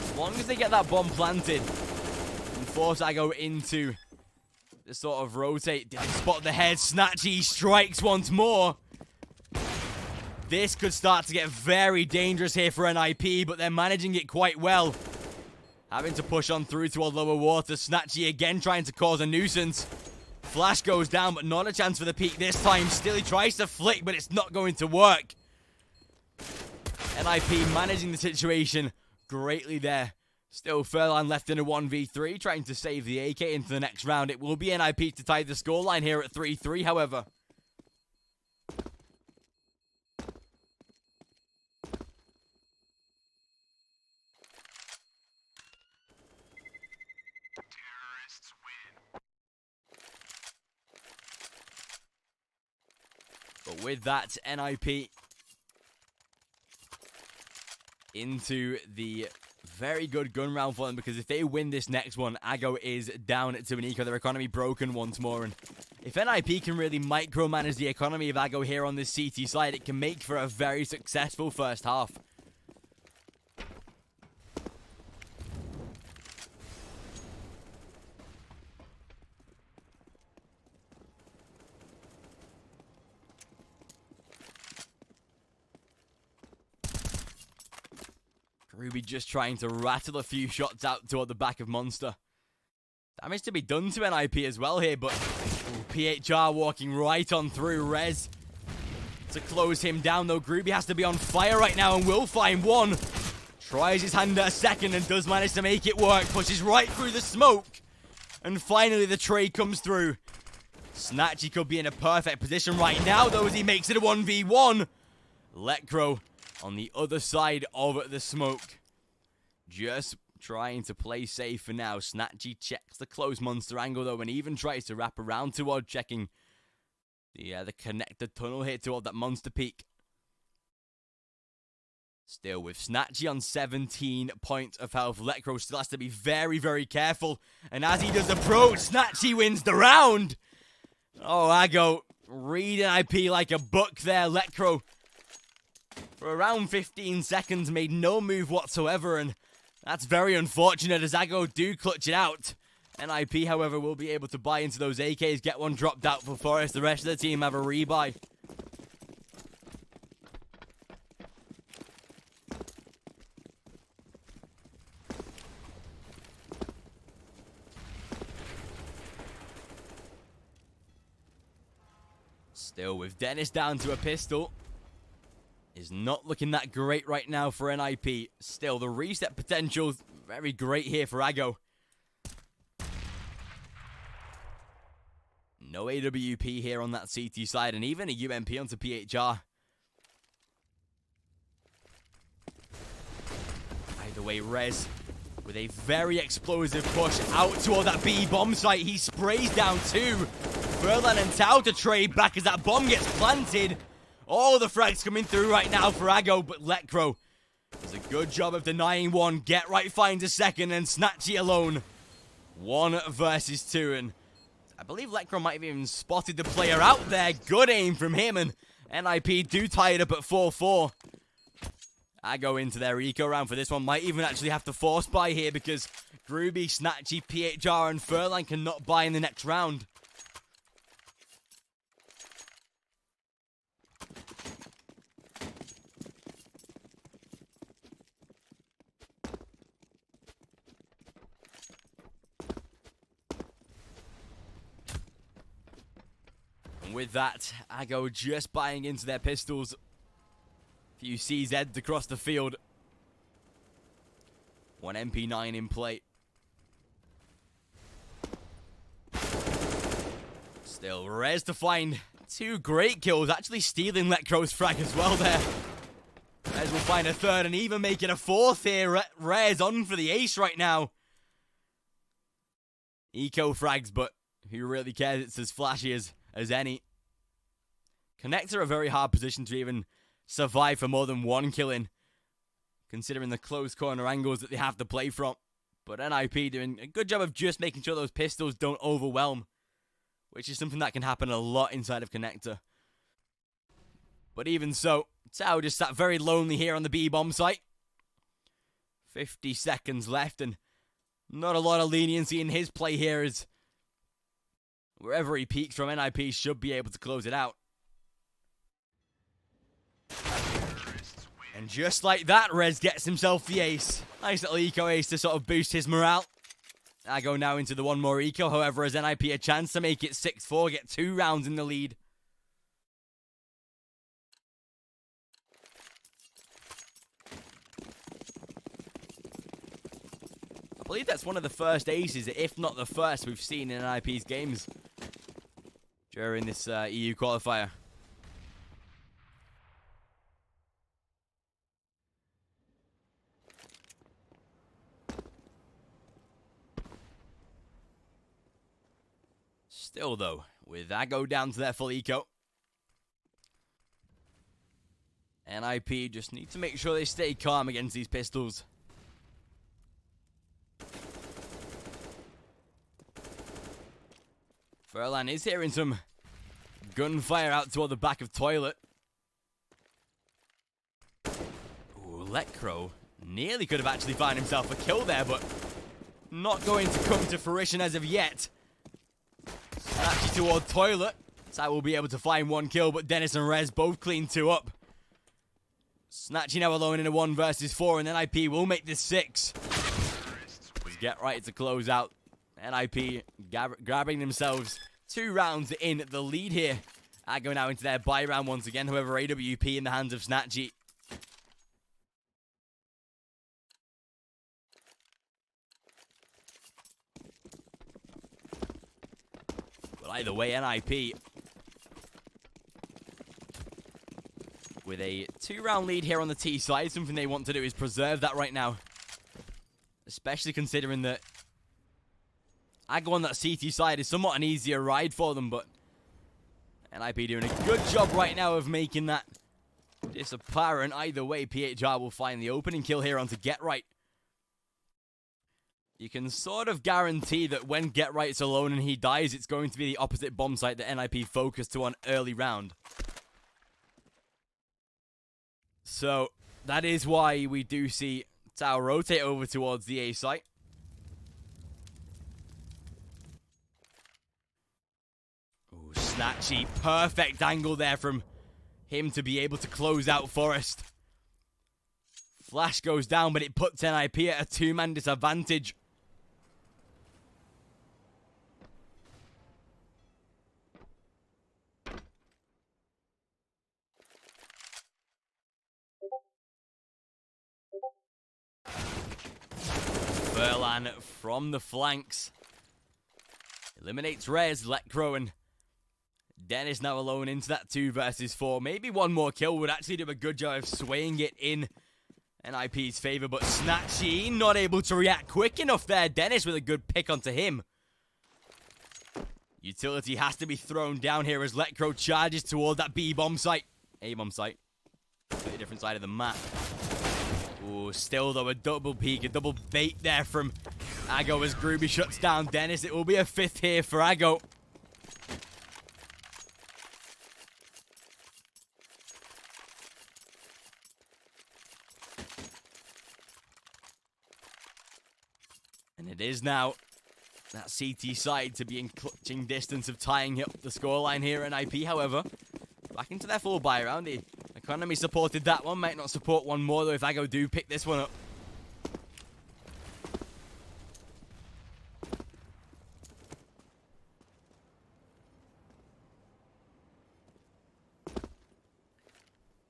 As long as they get that bomb planted and force Ago into the sort of rotate. Did they spot the head? Snatchy strikes once more. This could start to get very dangerous here for NIP, but they're managing it quite well. Having to push on through toward lower water. Snatchy again trying to cause a nuisance. Flash goes down, but not a chance for the peak this time. Still he tries to flick, but it's not going to work. NIP managing the situation greatly there. Still Furlan left in a 1v3, trying to save the AK into the next round. It will be NIP to tie the scoreline here at 3-3, however. Terrorists win. But with that, NIP into the very good gun round for them, because if they win this next one, Ago is down to an eco. Their economy broken once more, and if NIP can really micromanage the economy of Ago here on this CT side, it can make for a very successful first half. Ruby just trying to rattle a few shots out toward the back of Monster. Damage to be done to NIP as well here, but PHR walking right on through. Rez to close him down, though. Groovy has to be on fire right now and will find one. Tries his hand at a second and does manage to make it work. Pushes right through the smoke. And finally the trade comes through. Snatchy could be in a perfect position right now, though, as he makes it a 1v1. Letcro on the other side of the smoke. Just trying to play safe for now. Snatchy checks the close Monster angle, though, and even tries to wrap around toward checking the connector tunnel here toward that Monster peak. Still with Snatchy on 17 points of health. Letcro still has to be very, very careful. And as he does approach, Snatchy wins the round. Oh, Ago reading IP like a book there. Letcro, for around 15 seconds, made no move whatsoever, and that's very unfortunate as Ago do clutch it out. NIP, however, will be able to buy into those AKs, get one dropped out for Forest. The rest of the team have a rebuy. Still with Dennis down to a pistol. Is not looking that great right now for NIP. Still, the reset potential very great here for Ago. No AWP here on that CT side, and even a UMP onto PHR. Either way, Rez with a very explosive push out toward that B bomb site. He sprays down two. Furlan and Tau to trade back as that bomb gets planted. All the frags coming through right now for Ago, but Letcro does a good job of denying one. Get Right finds a second, and Snatchy alone. 1 versus 2, and I believe Letcro might have even spotted the player out there. Good aim from him, and NIP do tie it up at 4-4. I go into their eco round for this one. Might even actually have to force buy here because Groovy, Snatchy, PHR, and Furlan cannot buy in the next round. And with that, I go just buying into their pistols. Few CZs across the field. 1 MP9 in play. Still, Rez to find 2 great kills. Actually stealing Letcro's frag as well there. Rez will find a 3rd and even make it a 4th here. Rez on for the ace right now. Eco frags, but who really cares? It's as flashy as any. Connector a very hard position to even survive for more than 1 kill in, considering the close corner angles that they have to play from. But NIP doing a good job of just making sure those pistols don't overwhelm, which is something that can happen a lot inside of Connector. But even so, Tau just sat very lonely here on the B-bomb site. 50 seconds left, and not a lot of leniency in his play here, as wherever he peaks from, NIP should be able to close it out. And just like that, Rez gets himself the ace. Nice little eco ace to sort of boost his morale. I go now into the 1 more eco, however, as NIP a chance to make it 6-4, get 2 rounds in the lead. I believe that's one of the first aces, if not the first, we've seen in NIP's games during this EU qualifier. Still, though, with that go down to their full eco, NIP just need to make sure they stay calm against these pistols. Furlan is hearing some gunfire out toward the back of toilet. Ooh, Letcro nearly could have actually found himself a kill there, but not going to come to fruition as of yet. Snatchy toward toilet. So I will be able to find 1 kill, but Dennis and Rez both clean 2 up. Snatchy now alone in a 1 versus 4, and NIP will make this 6. Get Right to close out. NIP grabbing themselves 2 rounds in the lead here. I go now into their buy round once again. However, AWP in the hands of Snatchy. Either way, NIP with a 2-round lead here on the T side. Something they want to do is preserve that right now, especially considering that Aggo on that CT side is somewhat an easier ride for them, but NIP doing a good job right now of making that disapparent. Either way, PHR will find the opening kill here onto Get Right. You can sort of guarantee that when Get Right's alone and he dies, it's going to be the opposite bomb site that NIP focused to on early round. So, that is why we do see Tau rotate over towards the A site. Ooh, Snatchy. Perfect angle there from him to be able to close out Forest. Flash goes down, but it puts NIP at a 2-man disadvantage. Furlan from the flanks eliminates Rez, Letcro, and Dennis now alone into that 2 versus 4. Maybe one more kill would actually do a good job of swaying it in NIP's favor, but Snatchy not able to react quick enough there. Dennis with a good pick onto him. Utility has to be thrown down here as Letcro charges toward that B-bomb site. A-bomb site. A different side of the map. Ooh, still though a double peek, a double bait there from Aggo as Groovy shuts down Dennis. It will be a 5th here for Aggo. And it is now that CT side to be in clutching distance of tying up the scoreline here. NIP, however, back into their full buy round. The economy supported that one. Might not support one more, though, if Aggo do pick this one up.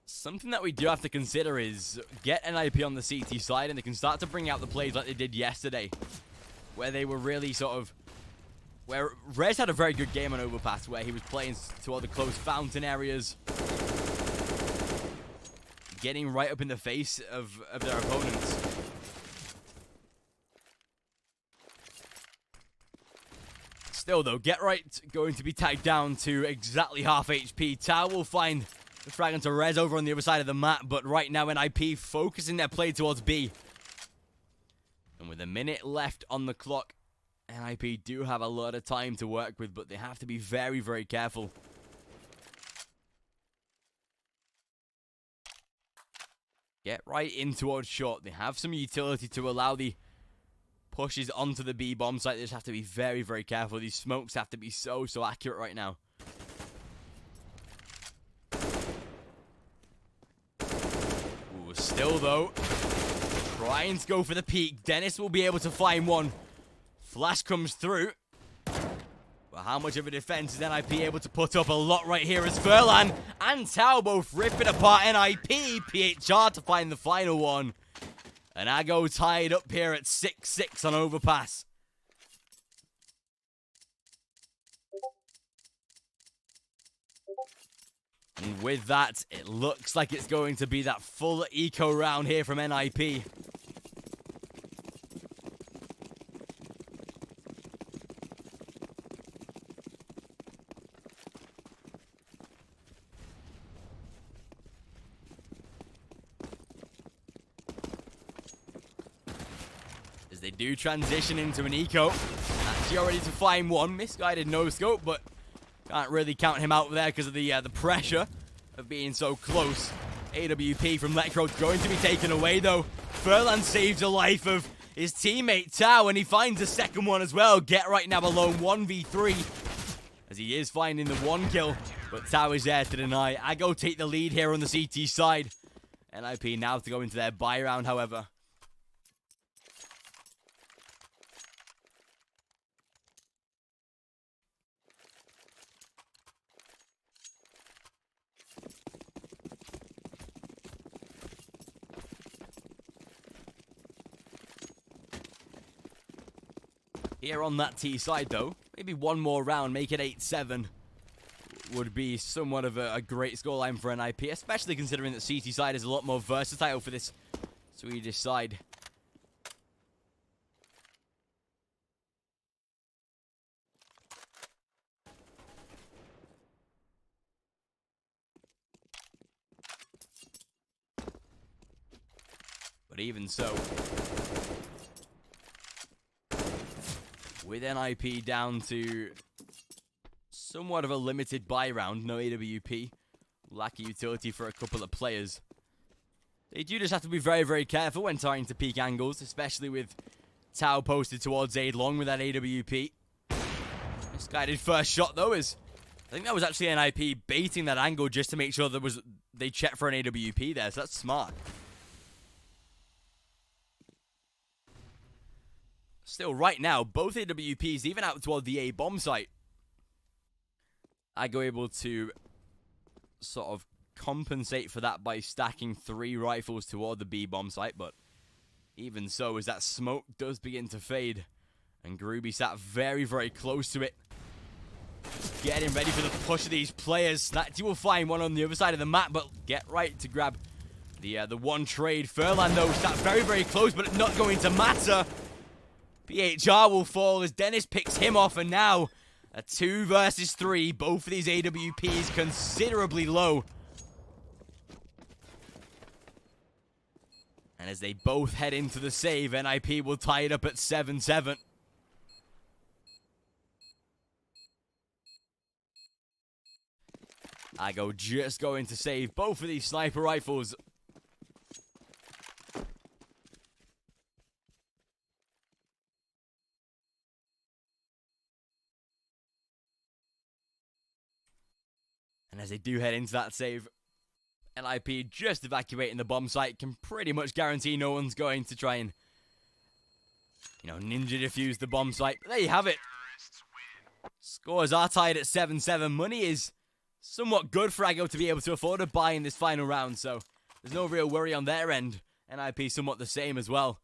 Something that we do have to consider is get NIP on the CT side and they can start to bring out the plays like they did yesterday, where they were really sort of... Where Rez had a very good game on Overpass, where he was playing to all the close fountain areas, getting right up in the face of their opponents. Still, though, Get Right going to be tagged down to exactly half HP. Tau will find the frag onto Rez over on the other side of the map, but right now NIP focusing their play towards B. And with a minute left on the clock, NIP do have a lot of time to work with, but they have to be very, very careful. Get right in towards short. They have some utility to allow the pushes onto the B bomb site. They just have to be very, very careful. These smokes have to be so accurate right now. Ooh, still though, trying to go for the peak. Dennis will be able to find one. Flash comes through. But how much of a defense is NIP able to put up? A lot right here as Furlan and Tau both ripping apart NIP. PHR to find the final one. And Aggo tied up here at 6-6 on Overpass. And with that, it looks like it's going to be that full eco round here from NIP. As they do transition into an eco. Actually already to find one. Misguided no scope, but can't really count him out there because of the pressure of being so close. AWP from Letcro going to be taken away though. Furlan saves the life of his teammate Tau, and he finds a second one as well. Get Right now alone 1v3 as he is finding the one kill, but Tau is there to deny. Aggo take the lead here on the CT side. NIP now to go into their buy round, however. Here on that T side, though, maybe one more round, make it 8-7, would be somewhat of a great scoreline for NIP, especially considering that CT side is a lot more versatile for this Swedish side. But even so, with NIP down to somewhat of a limited buy round, no AWP, lack of utility for a couple of players. They do just have to be very, very careful when trying to peek angles, especially with Tau posted towards Aid Long with that AWP. Misguided first shot though is, I think that was actually NIP baiting that angle just to make sure they checked for an AWP there, so that's smart. Still, right now, both AWPs, even out toward the A bomb site, Aggo able to sort of compensate for that by stacking 3 rifles toward the B bomb site, but even so, as that smoke does begin to fade, and Groovy sat very, very close to it, Getting ready for the push of these players. Snatchy will find one on the other side of the map, but get right to grab the one trade. Furlan, though, that's very, very close, but not going to matter. PHR will fall as Dennis picks him off, and now a 2 versus 3. Both of these AWPs considerably low. And as they both head into the save, NIP will tie it up at 7-7. Ago just going to save both of these sniper rifles. And as they do head into that save, LIP just evacuating the bomb site can pretty much guarantee no one's going to try and, ninja defuse the bomb site. But there you have it. Scores are tied at 7-7. Money is somewhat good for Ago to be able to afford a buy in this final round, so there's no real worry on their end. NIP somewhat the same as well.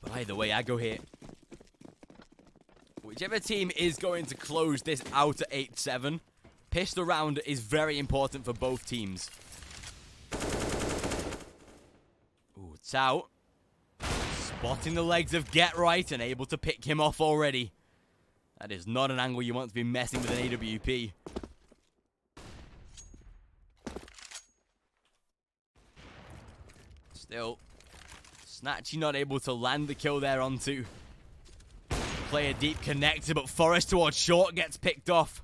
But either way, Ago here. Whichever team is going to close this out at 8-7, pistol round is very important for both teams. Ooh, it's out. Spotting the legs of Get Right and able to pick him off already. That is not an angle you want to be messing with an AWP. Still, Snatchy not able to land the kill there onto player deep connector, but Forrest towards short gets picked off.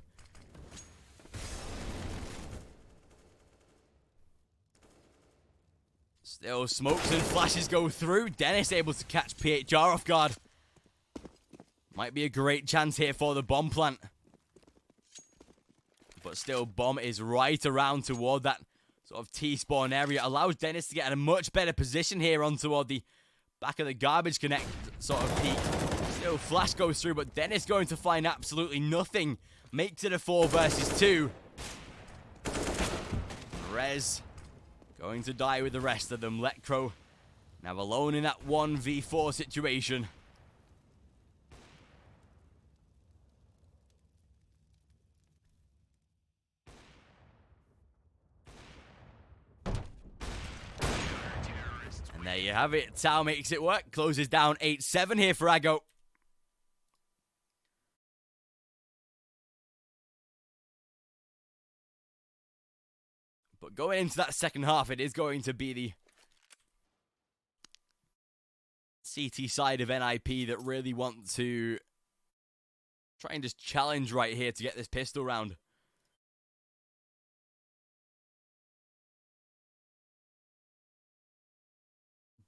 Still, smokes and flashes go through. Dennis able to catch PHR off guard. Might be a great chance here for the bomb plant. But still, bomb is right around toward that sort of T-spawn area. Allows Dennis to get in a much better position here on toward the back of the garbage connect sort of peak. Still, flash goes through, but Dennis going to find absolutely nothing. Makes it a 4 versus 2. Rez going to die with the rest of them. Letcro now alone in that 1v4 situation. And there you have it. Tao makes it work. Closes down 8-7 here for Ago. But going into that second half, it is going to be the CT side of NIP that really want to try and just challenge right here to get this pistol round.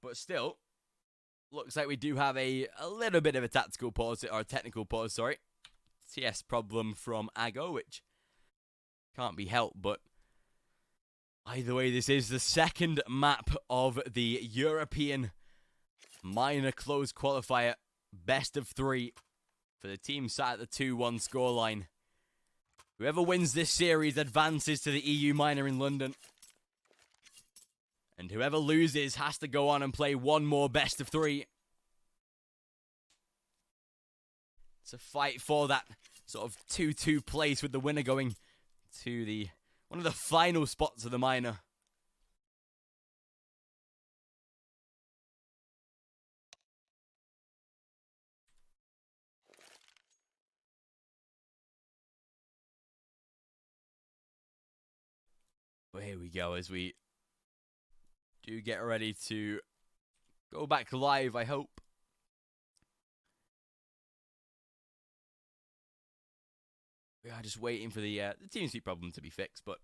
But still, looks like we do have a little bit of a tactical pause, or a technical pause, sorry. TS problem from Ago, which can't be helped, but either way, this is the second map of the European minor closed qualifier, best of 3 for the team sat at the 2-1 scoreline. Whoever wins this series advances to the EU minor in London. And whoever loses has to go on and play one more best of 3. It's a fight for that sort of 2-2 place, with the winner going to the one of the final spots of the minor. But here we go as we do get ready to go back live, I hope. We are just waiting for the TeamSpeak problem to be fixed, but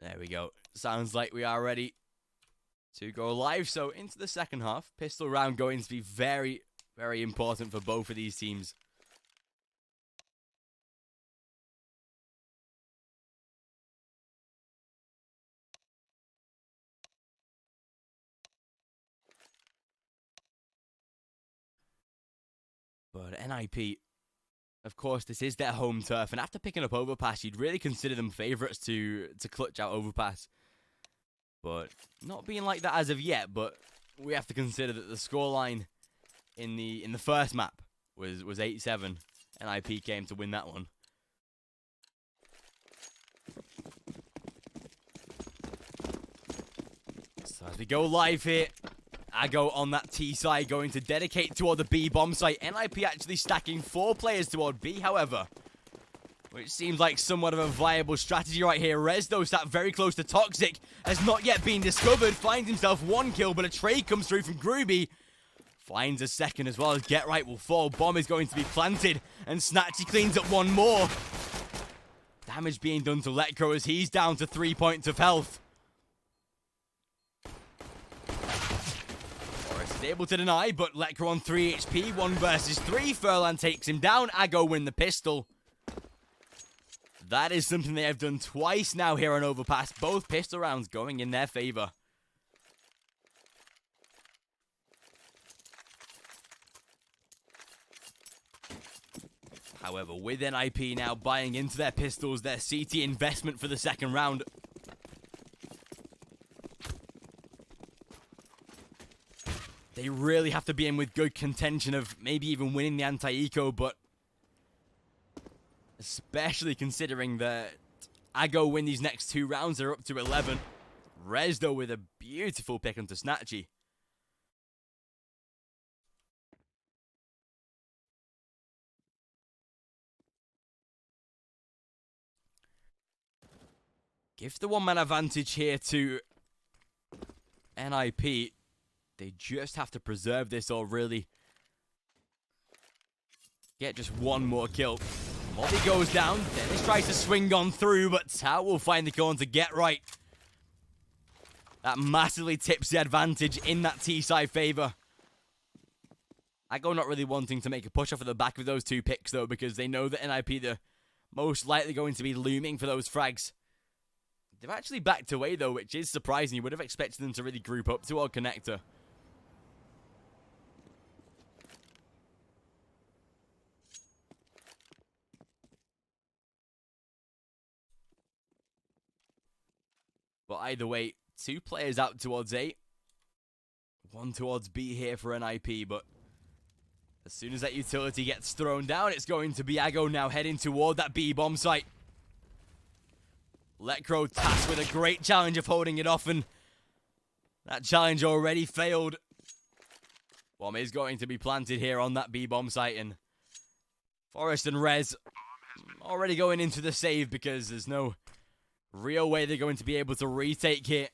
there we go. Sounds like we are ready to go live. So into the second half, pistol round going to be very, very important for both of these teams. But NIP Of course, this is their home turf, and after picking up Overpass, you'd really consider them favourites to clutch out Overpass. But not being like that as of yet, but we have to consider that the scoreline in the first map was 8-7, and IP came to win that one. So as we go live here, Ago on that T side going to dedicate toward the B bomb site. NIP actually stacking 4 players toward B, however, which seems like somewhat of a viable strategy right here. Rez, though, sat very close to Toxic, has not yet been discovered, finds himself 1 kill, but a trade comes through from Groovy. Finds a second as well as Get Right will fall. Bomb is going to be planted, and Snatchy cleans up 1 more. Damage being done to Letcro as he's down to 3 points of health. Forrest is able to deny, but Letcro on 3 HP, 1 versus 3. Furlan takes him down. Ago win the pistol. That is something they have done twice now here on Overpass. Both pistol rounds going in their favor. However, with NIP now buying into their pistols, their CT investment for the second round. They really have to be in with good contention of maybe even winning the anti-eco, but especially considering that Ago win these next 2 rounds, they're up to 11. Rez, though, with a beautiful pick onto Snatchy. Gives the 1-man advantage here to NIP. They just have to preserve this or really get just 1 more kill. Mobby goes down. Dennis tries to swing on through, but Tao will find the corner to Get Right. That massively tips the advantage in that T-side favor. Ago not really wanting to make a push off at the back of those 2 picks, though, because they know that NIP they're most likely going to be looming for those frags. They've actually backed away, though, which is surprising. You would have expected them to really group up toward Connector. But either way, 2 players out towards A. 1 towards B here for NIP, but as soon as that utility gets thrown down, it's going to be Ago now heading toward that B bomb site. Letcro tasked with a great challenge of holding it off, and that challenge already failed. Bomb is going to be planted here on that B bomb site, and Forrest and Rez already going into the save because there's no real way they're going to be able to retake here.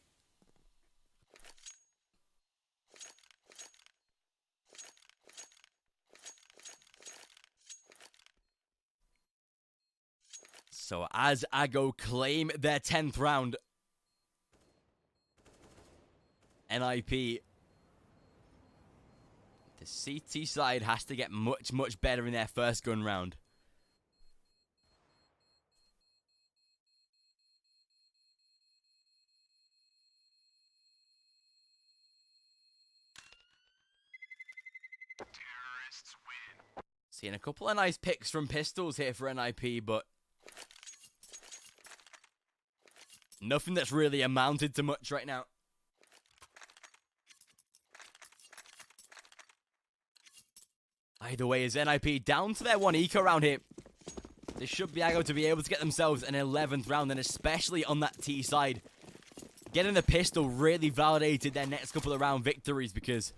So as Ago claim their 10th round, NIP, the CT side has to get much, much better in their first gun round. Terrorists win. Seeing a couple of nice picks from pistols here for NIP, but nothing that's really amounted to much right now. Either way, is NIP down to their 1 eco round here. They should be able to get themselves an 11th round, and especially on that T side. Getting the pistol really validated their next couple of round victories, because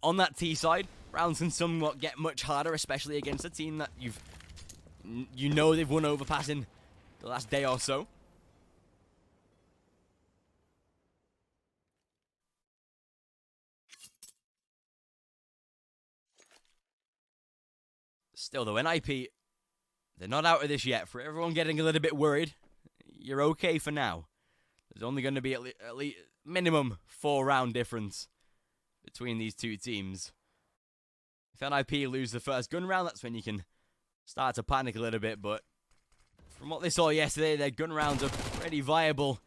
on that T side, rounds can somewhat get much harder, especially against a team that you know they've won Overpass in the last day or so. Still, though, NIP, they're not out of this yet. For everyone getting a little bit worried, you're okay for now. There's only going to be at least minimum 4-round difference between these 2 teams. If NIP lose the first gun round, that's when you can start to panic a little bit. But from what they saw yesterday, their gun rounds are pretty viable.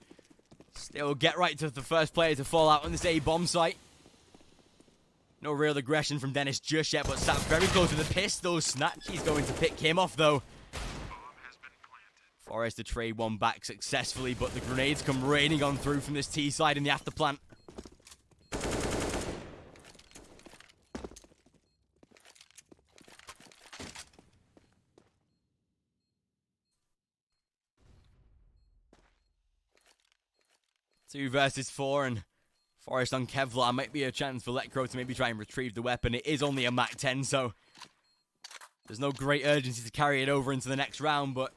Still, Get Right to the first player to fall out on this A bomb site. No real aggression from Dennis just yet, but sat very close to the pistol. Snatch, he's going to pick him off, though. Forrest to trade one back successfully, but the grenades come raining on through from this T side in the after plant. Two versus four, and Forrest on Kevlar might be a chance for Letcro to maybe try and retrieve the weapon. It is only a Mach 10, so there's no great urgency to carry it over into the next round, but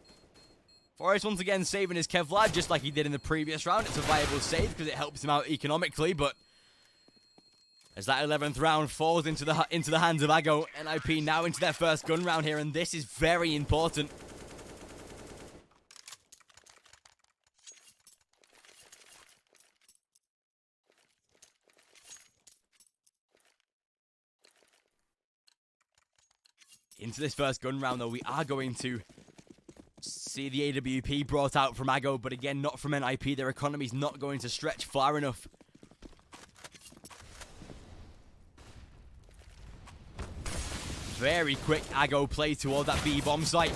Forrest once again saving his Kevlar just like he did in the previous round. It's a viable save because it helps him out economically, but as that 11th round falls into the hands of Aggo, NIP now into their first gun round here, and this is very important. Into this first gun round, though, we are going to see the AWP brought out from Aggo, but again, not from NIP. Their economy's not going to stretch far enough. Very quick Aggo play toward that B bomb site.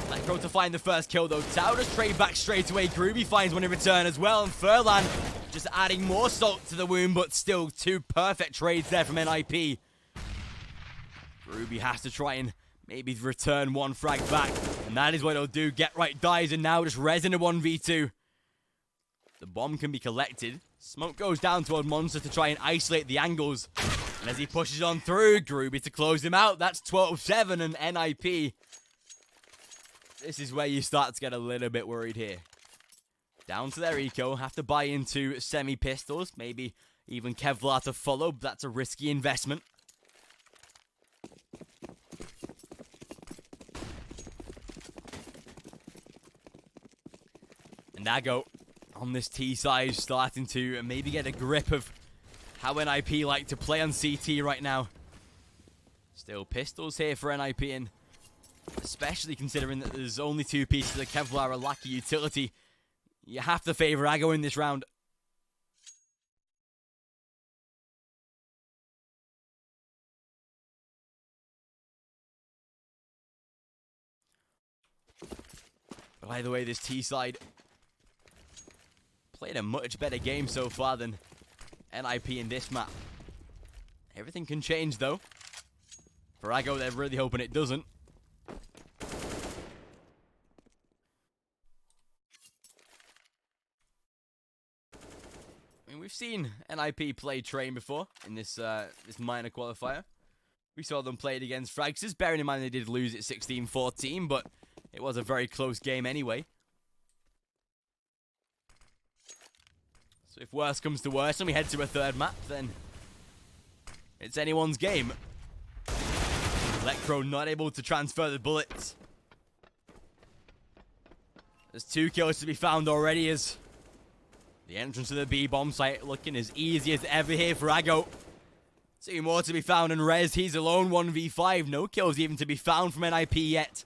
Letcro to find the first kill, though. Tau does trade back straight away. Groovy finds one in return as well, and Furlan just adding more salt to the wound, but still two perfect trades there from NIP. Groovy has to try and maybe return one frag back, and that is what he'll do. Get right dies, and now just res in a 1v2. The bomb can be collected. Smoke goes down toward Monster to try and isolate the angles. And as he pushes on through, Groovy to close him out. That's 12-7, and NIP. This is where you start to get a little bit worried here. Down to their eco. Have to buy into semi-pistols. Maybe even Kevlar to follow. But that's a risky investment. And Aggo on this T side starting to maybe get a grip of how NIP like to play on CT right now. Still pistols here for NIP, and especially considering that there's only two pieces of Kevlar are lack utility, you have to favor Aggo in this round. But either way, this T side played a much better game so far than NIP in this map. Everything can change, though. For Aggo, they're really hoping it doesn't. I mean, we've seen NIP play Train before in this this minor qualifier. We saw them play it against Fraxes, bearing in mind they did lose it 16-14, but it was a very close game anyway. So if worse comes to worse and we head to a third map, then it's anyone's game. Letcro not able to transfer the bullets. There's 2 kills to be found already as the entrance to the B bomb site looking as easy as ever here for Aggo. 2 more to be found, and Rez, he's alone 1v5. No kills even to be found from NIP yet.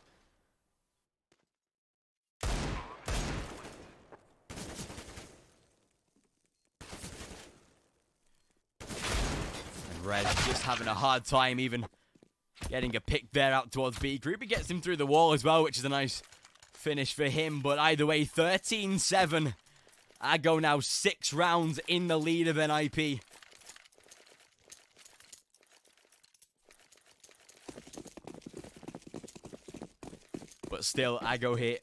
Red just having a hard time even getting a pick there out towards B. Groupie gets him through the wall as well, which is a nice finish for him. But either way, 13-7. Aggo now 6 rounds in the lead of NIP. But still, Aggo here.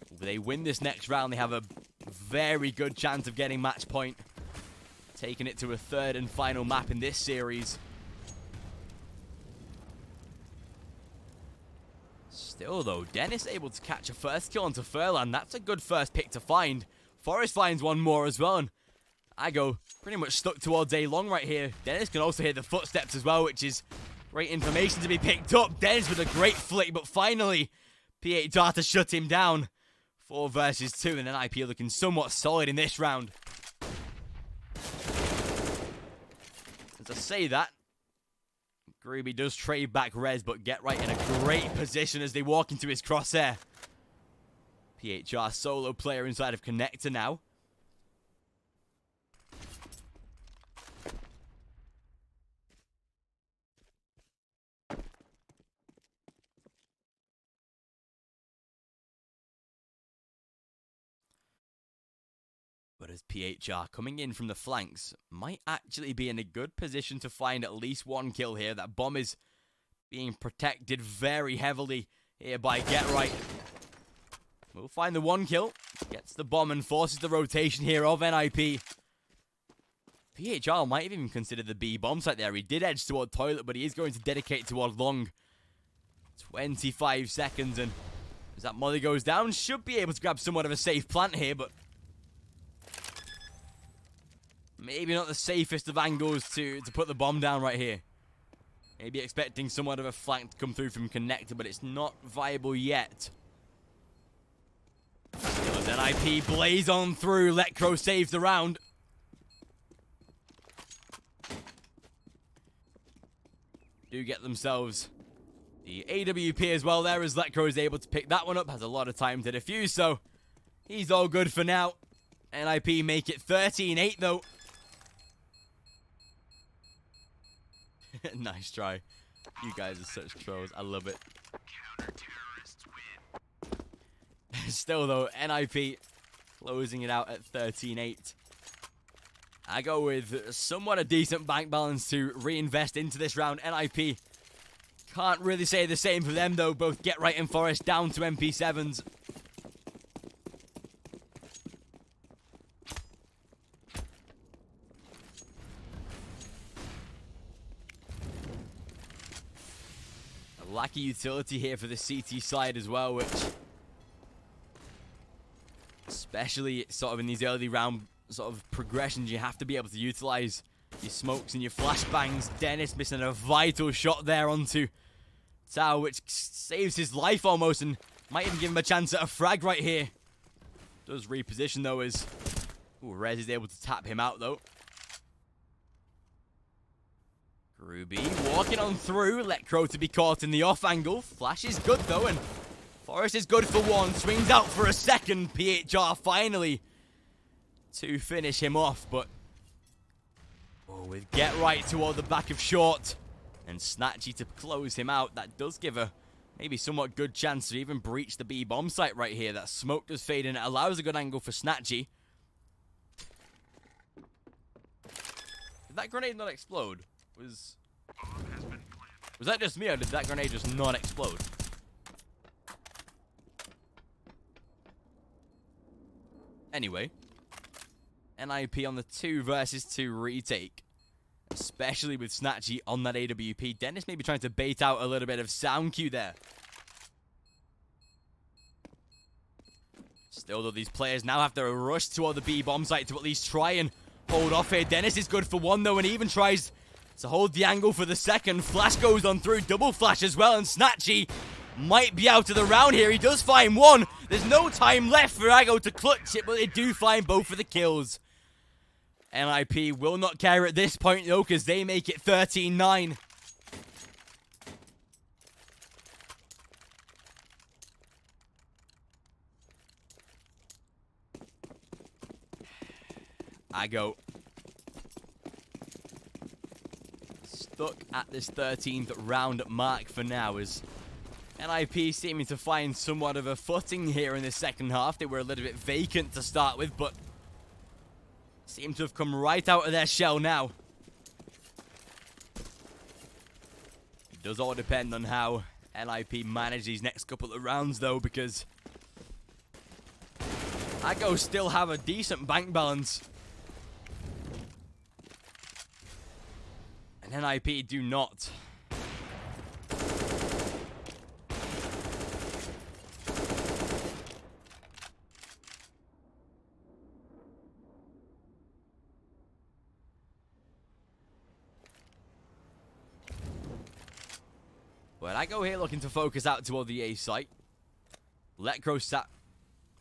If they win this next round, they have a very good chance of getting match point. Taking it to a third and final map in this series. Still, though, Dennis able to catch a first kill onto Furlan. That's a good first pick to find. Forrest finds one more as well, and Aggo pretty much stuck towards A long right here. Dennis can also hear the footsteps as well, which is great information to be picked up. Dennis with a great flick, but finally, PHR to shut him down. 4 versus 2, and NIP looking somewhat solid in this round. As I say that, Groovy does trade back Rez, but get right in a great position as they walk into his crosshair. PHR solo player inside of Connector now. as PHR coming in from the flanks might actually be in a good position to find at least one kill here. That bomb is being protected very heavily here by Get Right. We'll find the one kill. Gets the bomb and forces the rotation here of NIP. PHR might have even considered the B bomb site there. He did edge toward toilet, but he is going to dedicate toward long. 25 seconds, and as that molly goes down, should be able to grab somewhat of a safe plant here, but maybe not the safest of angles to put the bomb down right here. Maybe expecting somewhat of a flank to come through from connector, but it's not viable yet. Still as NIP blaze on through. Letcro saves the round. Do get themselves the AWP as well there, as Letcro is able to pick that one up. Has a lot of time to defuse, so he's all good for now. NIP make it 13-8 though. Nice try. You guys are such trolls. I love it. Counter-terrorists win. Still though, NIP closing it out at 13-8. I go with somewhat a decent bank balance to reinvest into this round. NIP can't really say the same for them though. Both Get Right and Forest down to MP7s. A lack of utility here for the CT side as well, which, especially sort of in these early round sort of progressions, you have to be able to utilize your smokes and your flashbangs. Dennis missing a vital shot there onto Tao, which saves his life almost and might even give him a chance at a frag right here. Does reposition though, as Rez is able to tap him out though. Ruby walking on through. Letcro to be caught in the off angle. Flash is good though, and Forest is good for one. Swings out for a second. PHR finally to finish him off, but with Get Right toward the back of short and Snatchy to close him out, that does give a maybe somewhat good chance to even breach the B bomb site right here. That smoke does fade and it allows a good angle for Snatchy. Did that grenade not explode? Was that just me, or did that grenade just not explode? Anyway, NIP on the 2 versus 2 retake, especially with Snatchy on that AWP. Dennis maybe trying to bait out a little bit of sound cue there. Still though, these players now have to rush toward the B bomb site to at least try and hold off here. Dennis is good for one though, and he even tries to hold the angle for the second. Flash goes on through, double flash as well, and Snatchy might be out of the round here. He does find one. There's no time left for Ago to clutch it, but they do find both of the kills. NIP will not care at this point though, because they make it 13-9. Ago stuck at this 13th round mark for now, as NIP seeming to find somewhat of a footing here in the second half. They were a little bit vacant to start with, but seem to have come right out of their shell now. It does all depend on how NIP manage these next couple of rounds though, because Ago still have a decent bank balance. And NIP do not. Well, I go here looking to focus out toward the A site. Letcro sat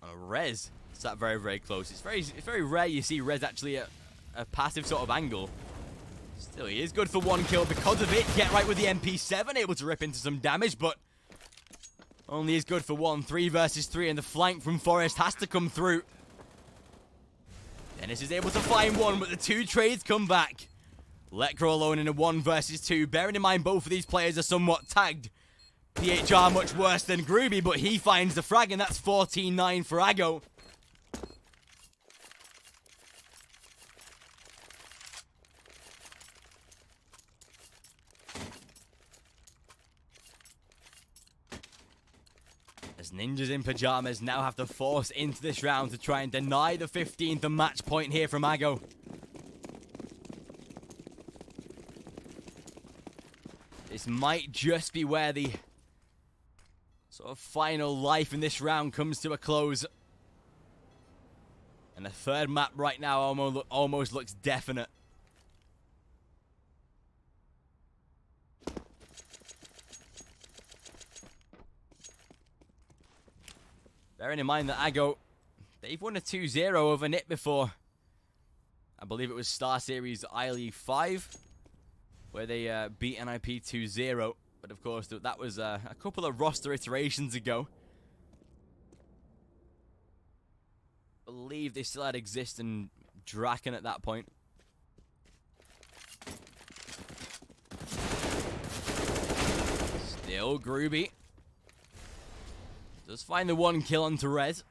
on a Rez. Sat very, very close. It's very rare you see Rez actually at a passive sort of angle. Still, he is good for one kill because of it. Get Right with the MP7, able to rip into some damage, but only is good for one. 3 versus 3, and the flank from Forest has to come through. Dennis is able to find one, but the 2 trades come back. Letcro alone in a 1 versus 2. Bearing in mind both of these players are somewhat tagged. PHR much worse than Groovy, but he finds the frag, and that's 14-9 for Ago. Ninjas in pajamas now have to force into this round to try and deny the 15th match point here from Ago. This might just be where the sort of final life in this round comes to a close. And the third map right now almost looks definite. Bearing in mind that Ago, they've won a 2-0 over NIT before. I believe it was Star Series I-League 5, where they beat NIP 2-0. But of course, that was a couple of roster iterations ago. I believe they still had Exist and Draken at that point. Still Groovy. Does find the one kill onto Rez.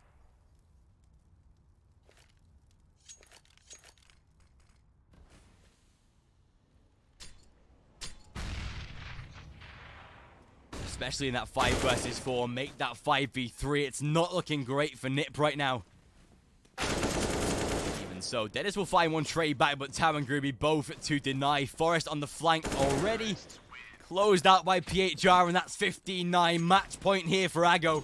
Especially in that 5 versus 4. Make that 5v3. It's not looking great for NIP right now. Even so, Dennis will find one trade back, but Tao and Groovy both to deny. Forest on the flank already. Closed out by PHR, and that's 15-9. Match point here for Ago.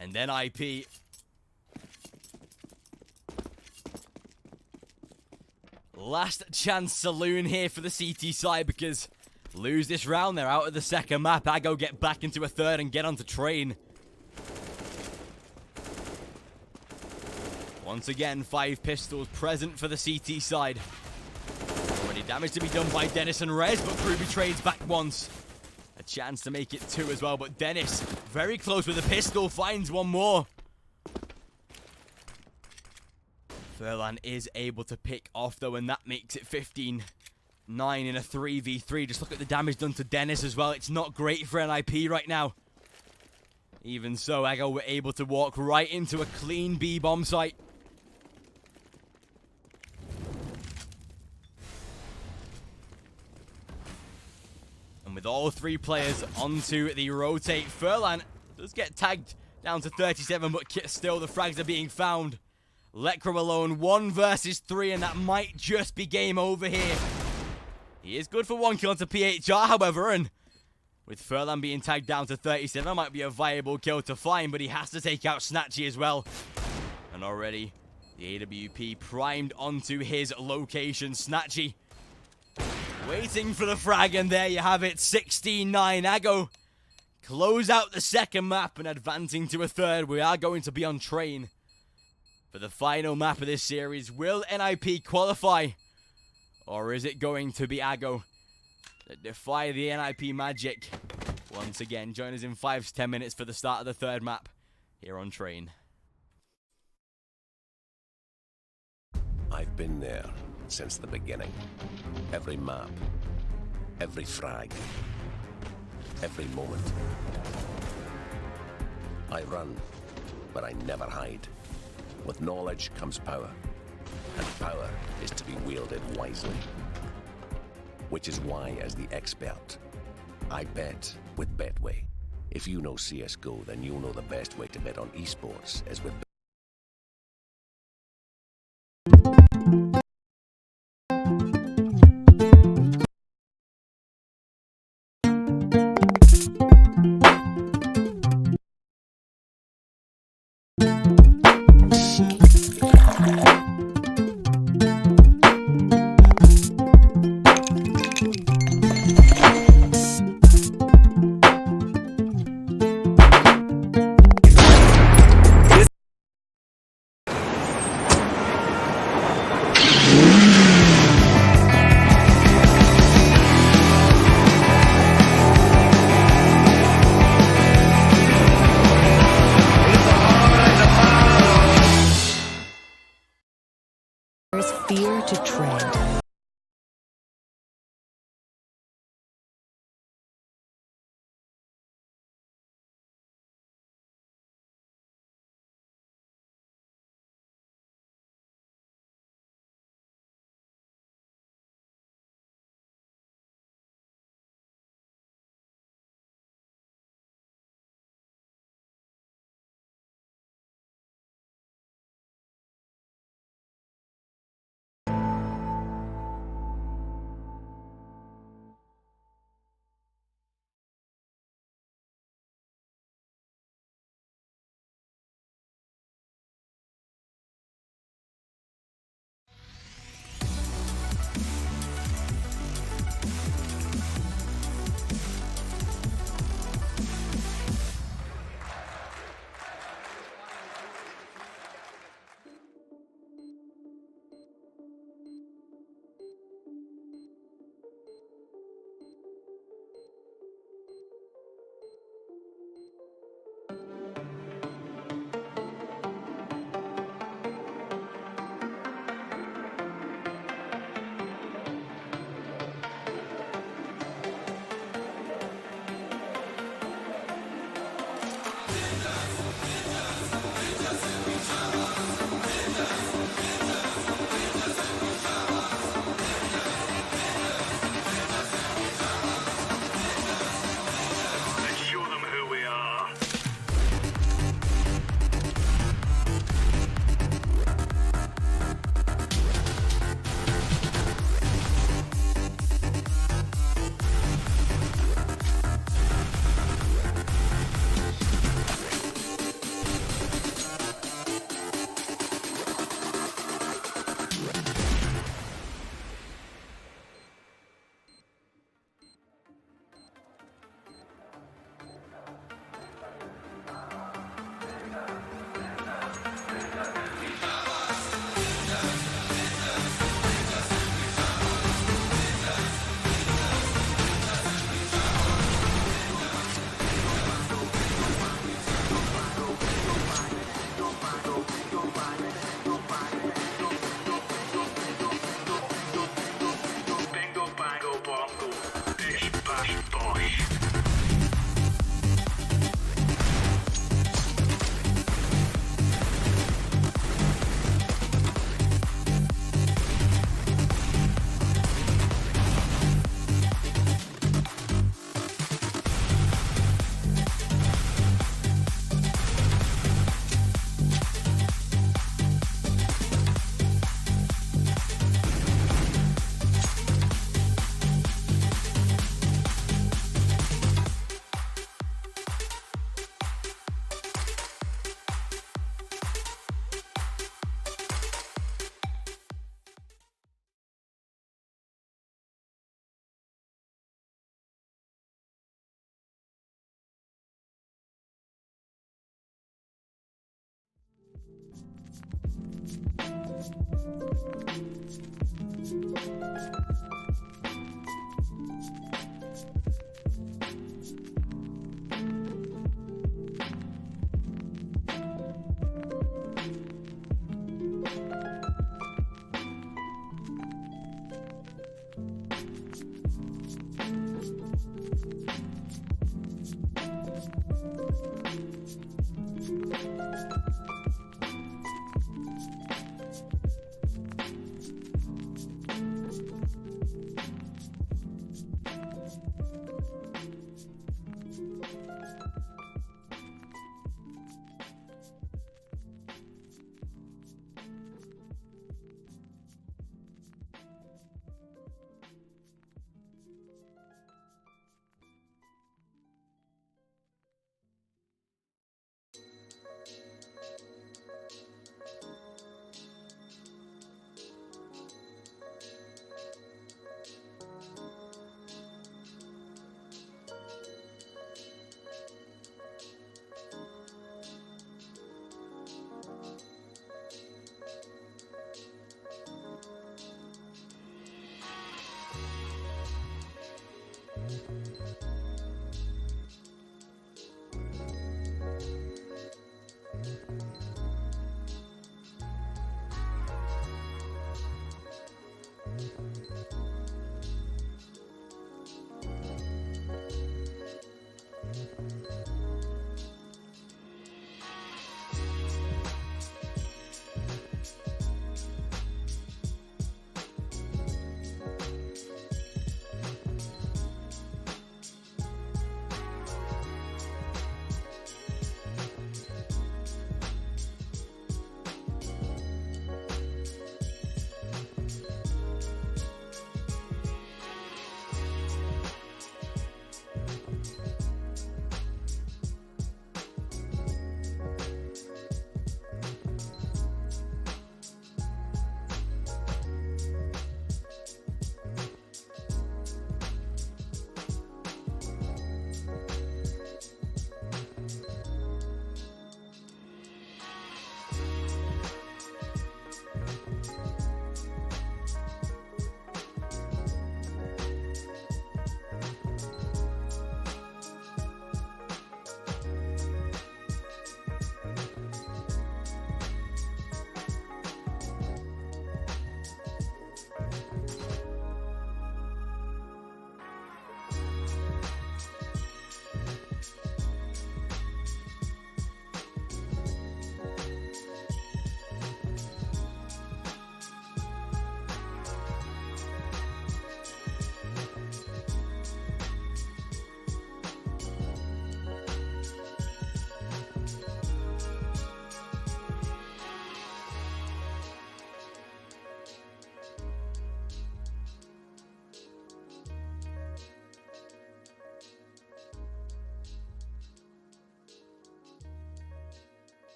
And then IP. Last chance saloon here for the CT side, because lose this round, they're out of the second map. Ago get back into a third and get onto train. Once again, 5 pistols present for the CT side. Already damage to be done by Dennis and Rez, but Groovy trades back once. A chance to make it 2 as well, but Dennis, very close with a pistol, finds one more. Furlan is able to pick off though, and that makes it 15-9 in a 3v3. Just look at the damage done to Dennis as well. It's not great for NIP right now. Even so, Ago were able to walk right into a clean B-bomb site. And with all 3 players onto the rotate, Furlan does get tagged down to 37, but still the frags are being found. Lekra alone, 1 versus 3, and that might just be game over here. He is good for 1 kill onto PHR, however, and with Furlan being tagged down to 37, that might be a viable kill to find, but he has to take out Snatchy as well. And already, the AWP primed onto his location. Snatchy waiting for the frag, and there you have it, 16-9. Ago close out the second map and advancing to a third. We are going to be on train for the final map of this series. Will NIP qualify? Or is it going to be Ago that defy the NIP magic? Once again, join us in 5 to 10 minutes for the start of the third map here on train. I've been there since the beginning. Every map, every frag, every moment. I run, but I never hide. With knowledge comes power, and power is to be wielded wisely. Which is why, as the expert, I bet with Betway. If you know CSGO, then you'll know the best way to bet on esports is with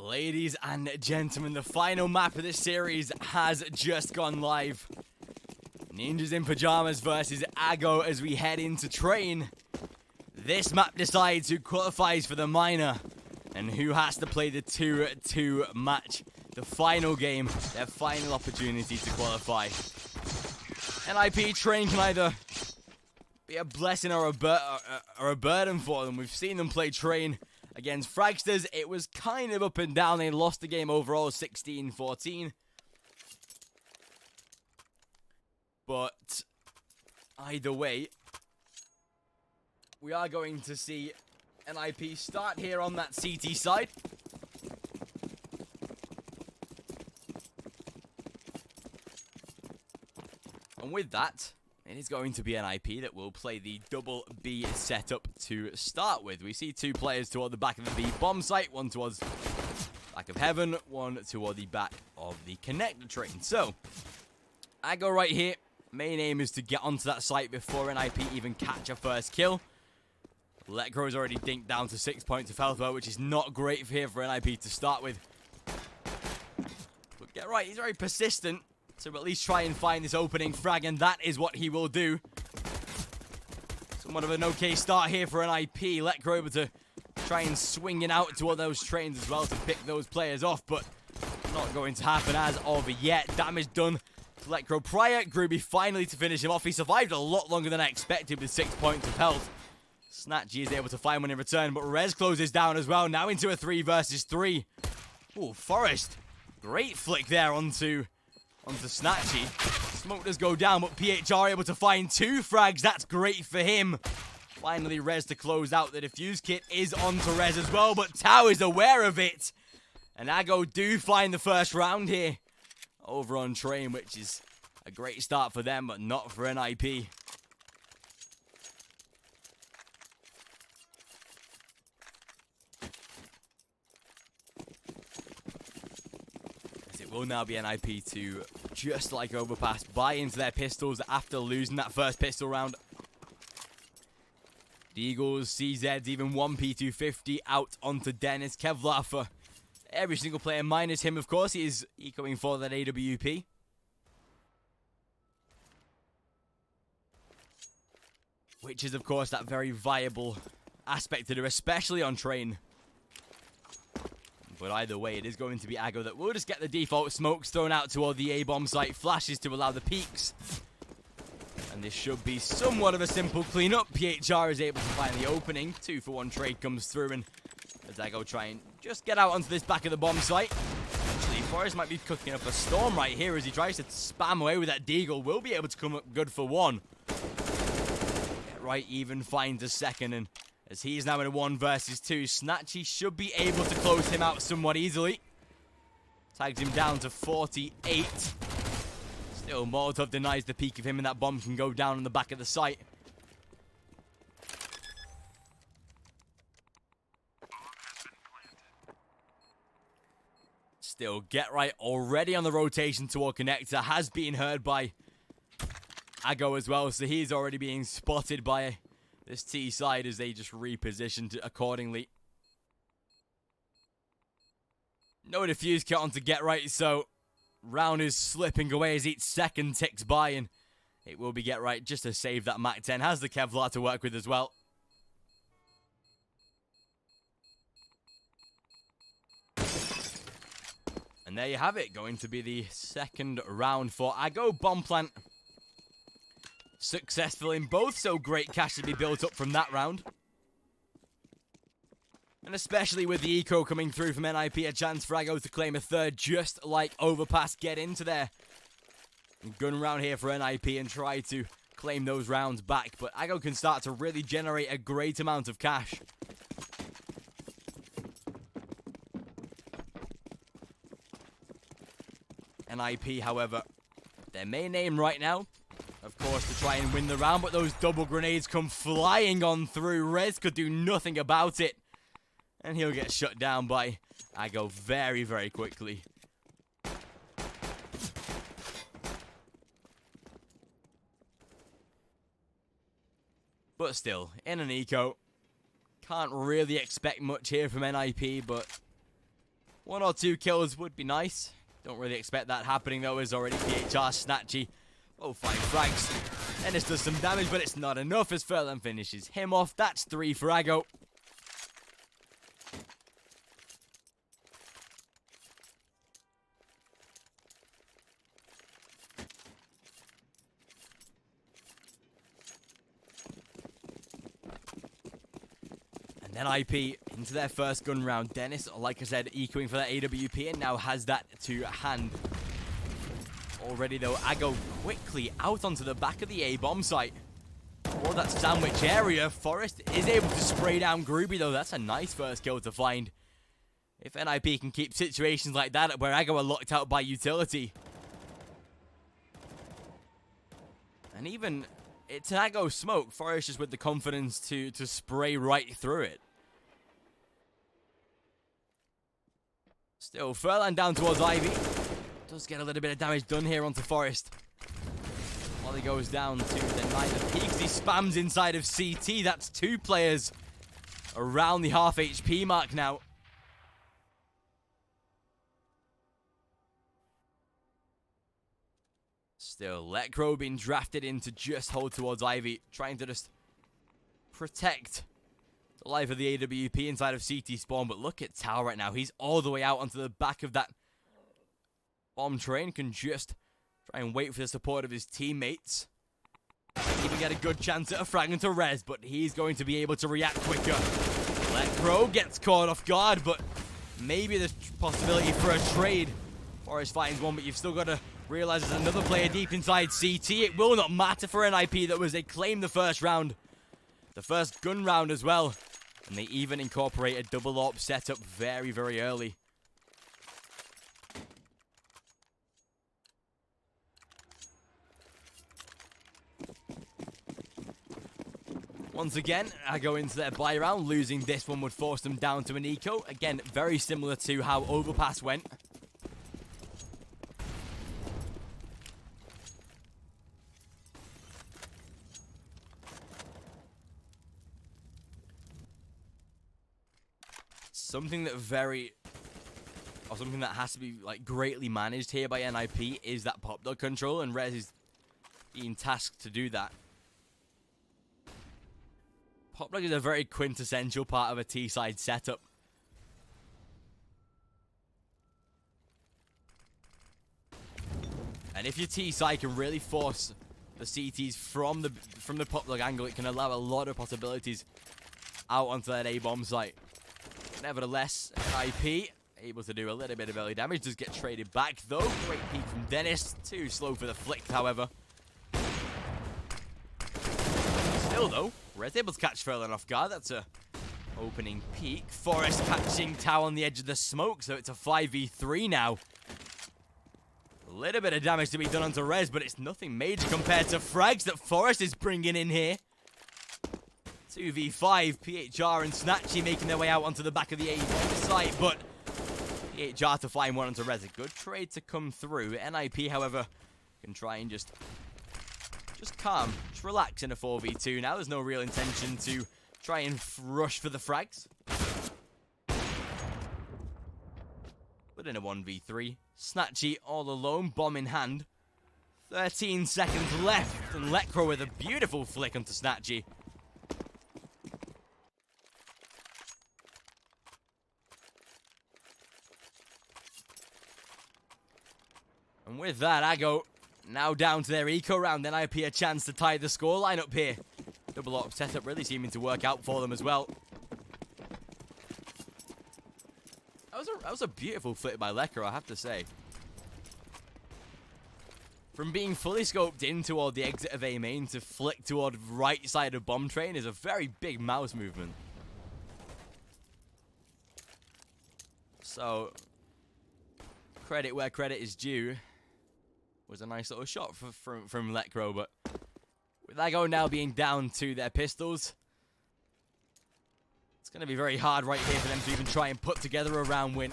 Ladies and gentlemen, the final map of this series has just gone live. Ninjas in pajamas versus Ago as we head into train. This map decides who qualifies for the minor and who has to play the 2-2 match. The final game, their final opportunity to qualify. NIP train can either be a blessing or a burden for them. We've seen them play train against Fragsters. It was kind of up and down. They lost the game overall 16-14. But either way, we are going to see NIP start here on that CT side. And with that, it is going to be NIP that will play the double B setup to start with. We see two players toward the back of the B bomb site, one towards back of heaven, one toward the back of the connector train. So, I go right here. Main aim is to get onto that site before NIP even catch a first kill. Letgro's already dinked down to 6 points of health, though, which is not great for here for NIP to start with. But get right, he's very persistent to at least try and find this opening frag, and that is what he will do. Somewhat of an okay start here for NIP. Letgro able to try and swing it out to all those trains as well to pick those players off, but not going to happen as of yet. Damage done to Letgro prior. Groovy finally to finish him off. He survived a lot longer than I expected with 6 points of health. Snatchy is able to find one in return, but Rez closes down as well. Now into a 3 versus 3. Ooh, Forest. Great flick there onto Snatchy. Smoke does go down, but PHR able to find 2 frags. That's great for him. Finally, Rez to close out. The defuse kit is onto Rez as well, but Tau is aware of it. And Ago do find the first round here over on train, which is a great start for them, but not for NIP. It will now be NIP to, just like Overpass, buy into their pistols after losing that first pistol round. The Eagles, CZs, even one P250 out onto Dennis. Kevlar for every single player, minus him, of course. He is ecoing for that AWP. Which is, of course, that very viable aspect of it, especially on train. But either way, it is going to be Ago that will just get the default smokes thrown out toward the A-bomb site. Flashes to allow the peaks. And this should be somewhat of a simple cleanup. PHR is able to find the opening. 2-for-1 trade comes through, and as Ago try and just get out onto this back of the bomb site. Actually, Forrest might be cooking up a storm right here as he tries to spam away with that Deagle. Will be able to come up good for 1. Get right, even finds a second, and as he is now in a 1 versus 2, Snatchy should be able to close him out somewhat easily. Tags him down to 48. Still, Molotov denies the peak of him, and that bomb can go down on the back of the site. Still, Get Right already on the rotation toward Connector. Has been heard by Ago as well, so he's already being spotted by this T side as they just repositioned accordingly. No defuse kit on to Get Right, so round is slipping away as each second ticks by, and it will be Get Right just to save that Mac 10. Has the Kevlar to work with as well. And there you have it, going to be the second round for Ago. Bomb plant successful in both, so great cash to be built up from that round. And especially with the eco coming through from NIP, a chance for Ago to claim a third, just like Overpass. Get into their gun round here for NIP and try to claim those rounds back. But Ago can start to really generate a great amount of cash. NIP, however, their main aim right now, of course, to try and win the round, but those double grenades come flying on through. Rez could do nothing about it, and he'll get shut down by Ago very, very quickly. But still, in an eco, can't really expect much here from NIP, but 1 or 2 kills would be nice. Don't really expect that happening, though, as already PHR Snatchy Oh, 5 frags. Dennis does some damage, but it's not enough as Furlan finishes him off. That's 3 for Aggo. And then IP into their first gun round. Dennis, like I said, echoing for that AWP and now has that to hand. Already though, Aggo quickly out onto the back of the A-bomb site. For that sandwich area, Forrest is able to spray down Groovy though. That's a nice first kill to find. If NIP can keep situations like that where Aggo are locked out by utility. And even, it's an Aggo smoke. Forrest just with the confidence to spray right through it. Still, Furlan down towards Ivy. Does get a little bit of damage done here onto Forrest. While he goes down to the 9 of peaks, he spams inside of CT. That's 2 players around the half HP mark now. Still, Letcrow being drafted in to just hold towards Ivy, trying to just protect the life of the AWP inside of CT spawn. But look at Tao right now. He's all the way out onto the back of that bomb train, can just try and wait for the support of his teammates. Even get a good chance at a frag into res, but he's going to be able to react quicker. Letcrow gets caught off guard, but maybe there's possibility for a trade. Forrest finds one, but you've still got to realize there's another player deep inside CT. It will not matter for NIP that was they claimed the first round. The first gun round as well. And they even incorporate a double AWP setup very, very early. Once again, I go into their buy round. Losing this one would force them down to an eco. Again, very similar to how Overpass went. Something that something that has to be like greatly managed here by NIP is that pop dog control, and Rez is being tasked to do that. Pop dog is a very quintessential part of a T-side setup. And if your T-side can really force the CTs from the pop dog angle, it can allow a lot of possibilities out onto that A-bomb site. Nevertheless, IP able to do a little bit of early damage. Does get traded back though. Great peek from Dennis. Too slow for the flick, however. Still though, Red's able to catch Furlan off guard. That's a opening peek. Forrest catching Tao on the edge of the smoke, so it's a 5v3 now. A little bit of damage to be done onto Rez, but it's nothing major compared to frags that Forrest is bringing in here. 2v5, PHR and Snatchy making their way out onto the back of the A site, but PHR to find one onto Rez. A good trade to come through. NIP, however, can try and just calm, just relax in a 4v2 now. There's no real intention to try and rush for the frags. But in a 1v3, Snatchy all alone, bomb in hand. 13 seconds left, and Letcrow with a beautiful flick onto Snatchy. And with that, Aggo now down to their eco round. Then IP a chance to tie the scoreline up here. Double AWP setup really seeming to work out for them as well. That was a beautiful flip by Lecker, I have to say. From being fully scoped in toward the exit of A main to flick toward right side of bomb train is a very big mouse movement. So, credit where credit is due. Was a nice little shot from Letcrow, but with Aggo now being down to their pistols, it's going to be very hard right here for them to even try and put together a round win.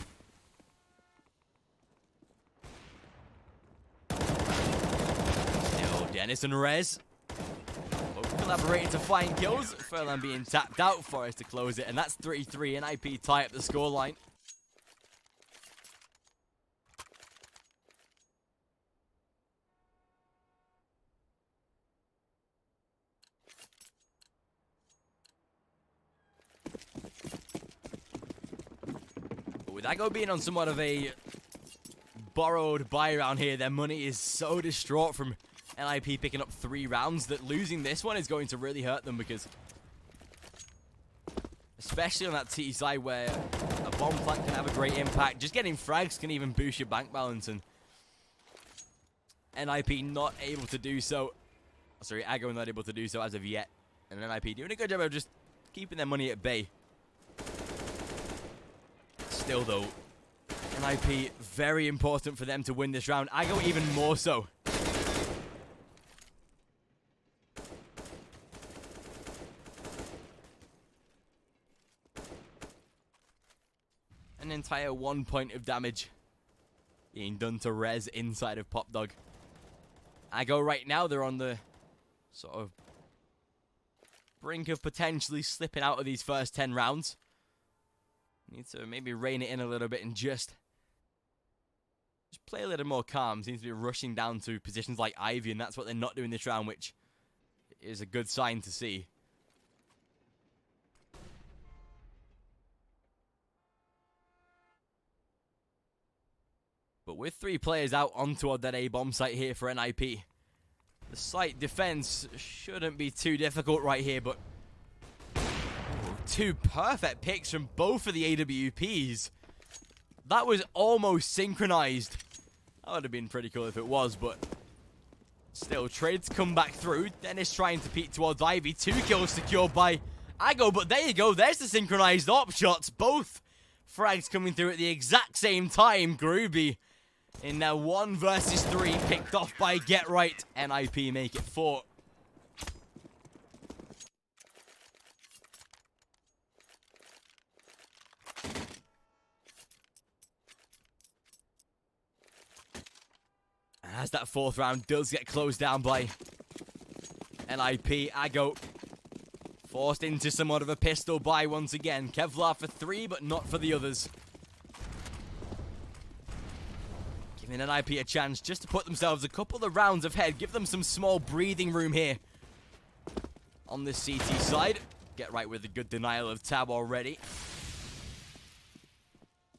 Still, Dennis and Rez both collaborating to find kills. Furlan being tapped out for us to close it, and that's 3-3, and IP tie up the scoreline. with Aggo being on somewhat of a borrowed buy around here, their money is so distraught from NIP picking up 3 rounds that losing this one is going to really hurt them, because especially on that T side where a bomb plant can have a great impact, just getting frags can even boost your bank balance, and NIP not able to do so. Sorry, Aggo not able to do so as of yet, and NIP doing a good job of just keeping their money at bay. Still though, NIP, very important for them to win this round. Aggo even more so. An entire 1 point of damage being done to Rez inside of Pop Dog. Aggo right now, they're on the sort of brink of potentially slipping out of these first 10 rounds. Need to maybe rein it in a little bit and just play a little more calm. Seems to be rushing down to positions like Ivy, and that's what they're not doing this round, which is a good sign to see. But with 3 players out on toward that A-bomb site here for NIP, the site defense shouldn't be too difficult right here, but 2 perfect picks from both of the AWPs. That was almost synchronized. That would have been pretty cool if it was, but still, trades come back through. Dennis trying to peek towards Ivy. 2 kills secured by Aggo, but there you go. There's the synchronized op shots. Both frags coming through at the exact same time. Groovy in their 1 versus 3, picked off by Get Right. NIP make it 4. As that 4th round does get closed down by NIP, Aggo forced into somewhat of a pistol buy once again. Kevlar for 3, but not for the others. Giving NIP a chance just to put themselves a couple of rounds ahead. Give them some small breathing room here on the CT side. Get Right with a good denial of tab already.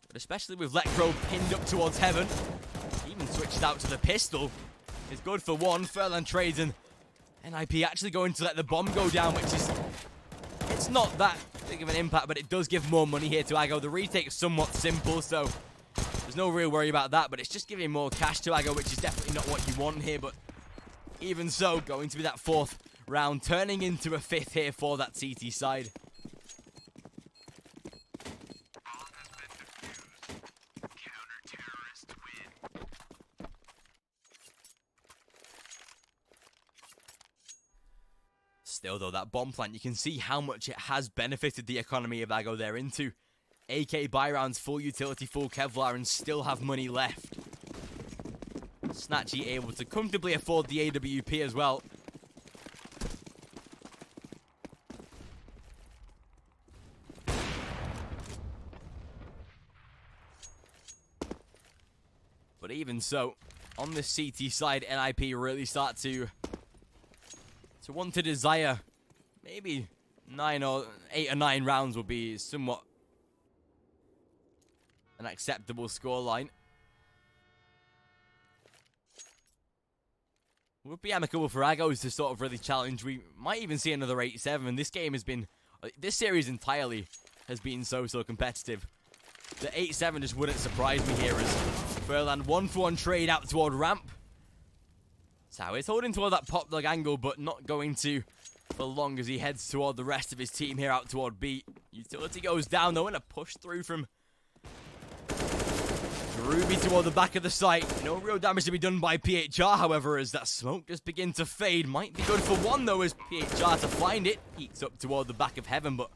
But especially with Lecro pinned up towards heaven. Even switched out to the pistol. It's good for 1. Furlan trades, and NIP actually going to let the bomb go down, which is... it's not that big of an impact, but it does give more money here to Aggo. The retake is somewhat simple, so there's no real worry about that, but it's just giving more cash to Aggo, which is definitely not what you want here, but even so, going to be that 4th round, turning into a 5th here for that CT side. Still though, that bomb plant, you can see how much it has benefited the economy of Aggo. They're into AK buy rounds, full utility, full Kevlar, and still have money left. Snatchy able to comfortably afford the AWP as well. But even so, on the CT side, NIP really start to want to desire maybe 8 or 9 rounds will be somewhat an acceptable scoreline. Would be amicable for Aggos to sort of really challenge. We might even see another 8-7. This game has been, this series entirely has been so competitive. The 8-7 just wouldn't surprise me here as Furlan 1-for-1 trade out toward ramp. So he's holding toward that Pop Dog angle, but not going to for long as he heads toward the rest of his team here out toward B. Utility goes down though, and a push through from Ruby toward the back of the site. No real damage to be done by PHR, however, as that smoke just begins to fade. Might be good for 1 though, as PHR to find it. Eats up toward the back of heaven, but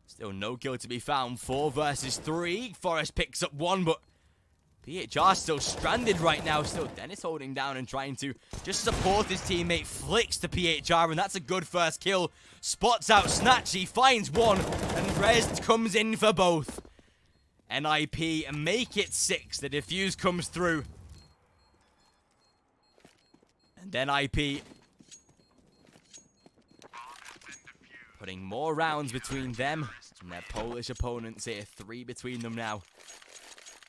still no kill to be found. 4 versus 3. Forrest picks up 1, but PHR still stranded right now. Still Dennis holding down and trying to just support his teammate. Flicks to PHR, and that's a good first kill. Spots out Snatchy, finds 1, and Rez comes in for both. NIP make it 6. The defuse comes through. And NIP putting more rounds between them And their Polish opponents here, 3 between them now.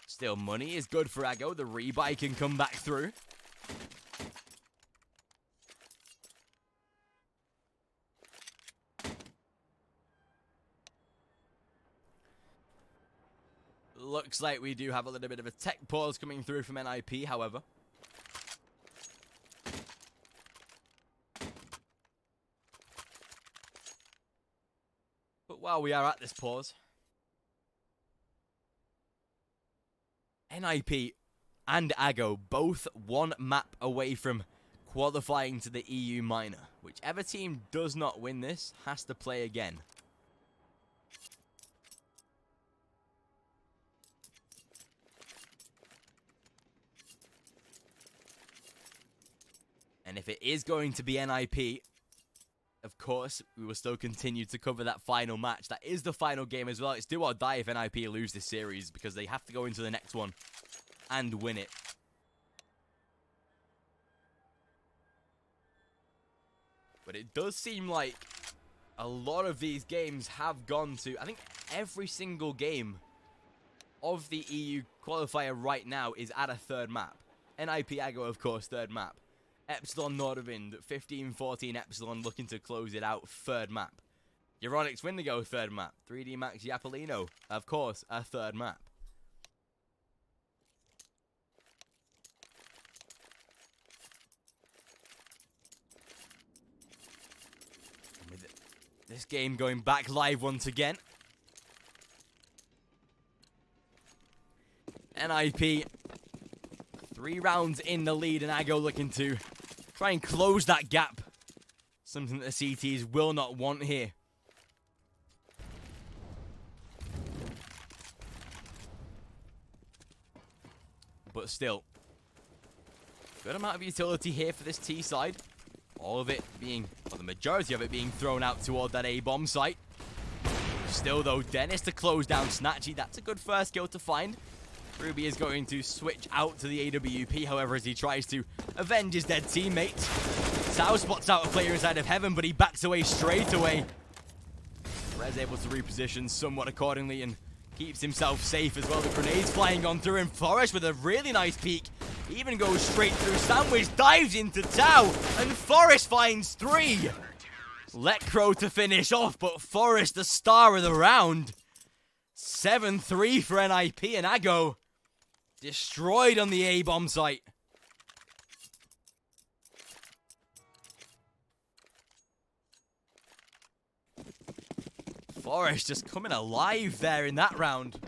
Still, money is good for Aggo. The rebuy can come back through. Looks like we do have a little bit of a tech pause coming through from NIP, however. But while we are at this pause, NIP and Aggo both 1 map away from qualifying to the EU minor. Whichever team does not win this has to play again. And if it is going to be NIP, of course, we will still continue to cover that final match. That is the final game as well. It's do or die if NIP lose this series, because they have to go into the next one and win it. But it does seem like a lot of these games have gone to... I think every single game of the EU qualifier right now is at a 3rd map. NIP Aggo, of course, 3rd map. Epsilon Nordavind, 15-14 Epsilon looking to close it out, 3rd map. Euronics Windigo, 3rd map. 3D Max Yapolino, of course, a 3rd map. With this game going back live once again. NIP, 3 rounds in the lead, and Aggo looking to try and close that gap. Something that the CTs will not want here. But still, good amount of utility here for this T side. All of it being, well, the majority of it being thrown out toward that A-bomb site. Still though, Dennis to close down Snatchy. That's a good first kill to find. Ruby is going to switch out to the AWP, however, as he tries to avenge his dead teammate. Sao spots out a player inside of Heaven, but he backs away straight away. Rez able to reposition somewhat accordingly and keeps himself safe as well. The grenades flying on through, and Forrest with a really nice peek. Even goes straight through. Sandwich dives into Tau, and Forrest finds 3. Lecro to finish off, but Forrest the star of the round. 7-3 for NIP, and Aggo destroyed on the A-bomb site. Forrest just coming alive there in that round.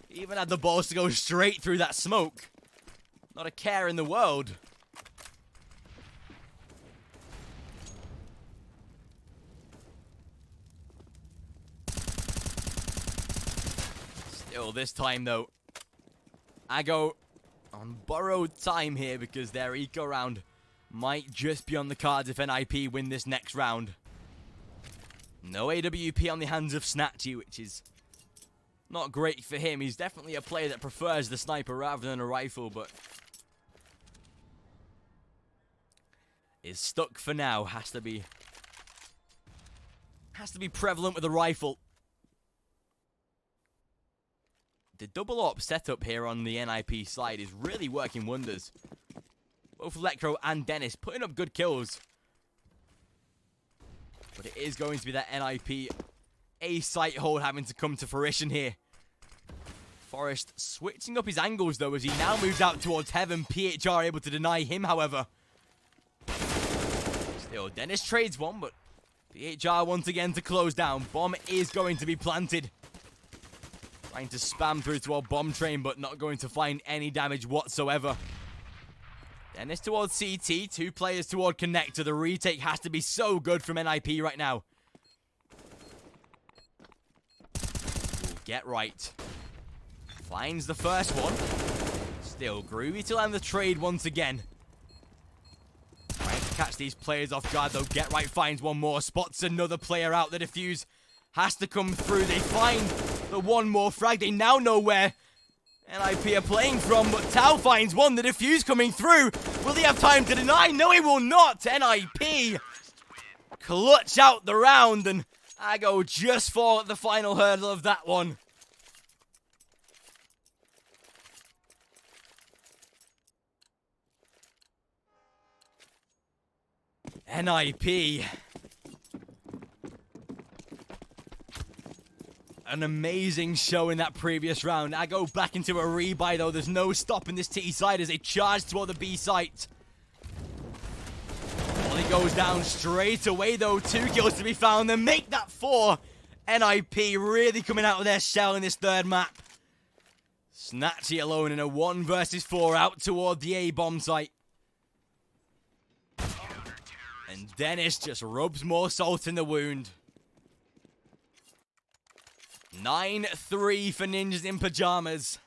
Even had the balls to go straight through that smoke. Not a care in the world. Still, this time though, Aggo on borrowed time here because their eco round might just be on the cards if NIP win this next round. No AWP on the hands of Snatchy, which is not great for him. He's definitely a player that prefers the sniper rather than a rifle, but is stuck for now. Has to be prevalent with a rifle. The double op setup here on the NIP side is really working wonders. Both Lecro and Dennis putting up good kills. But it is going to be that NIP A site hold having to come to fruition here. Forrest switching up his angles though as he now moves out towards Heaven. PHR able to deny him, however. Still, Dennis trades one, but PHR once again to close down. Bomb is going to be planted. Trying to spam through toward bomb train, but not going to find any damage whatsoever. Dennis towards CT, 2 players toward connector. The retake has to be so good from NIP right now. Ooh, get right. Finds the first one. Still, Groovy to land the trade once again. Trying to catch these players off guard though. Get right finds one more. Spots another player out. The defuse has to come through. They find the one more frag. They now know where NIP are playing from, but Tau finds one. The defuse coming through. Will he have time to deny? No, he will not. NIP clutch out the round, and Ago just fall at the final hurdle of that one. NIP. An amazing show in that previous round. I go back into a rebuy though. There's no stopping this T side as they charge toward the B site. He goes down straight away though. 2 kills to be found. Then make that 4. NIP really coming out of their shell in this third map. Snatchy alone in a 1 versus 4 out toward the A bomb site. And Dennis just rubs more salt in the wound. 9-3 for Ninjas in Pajamas.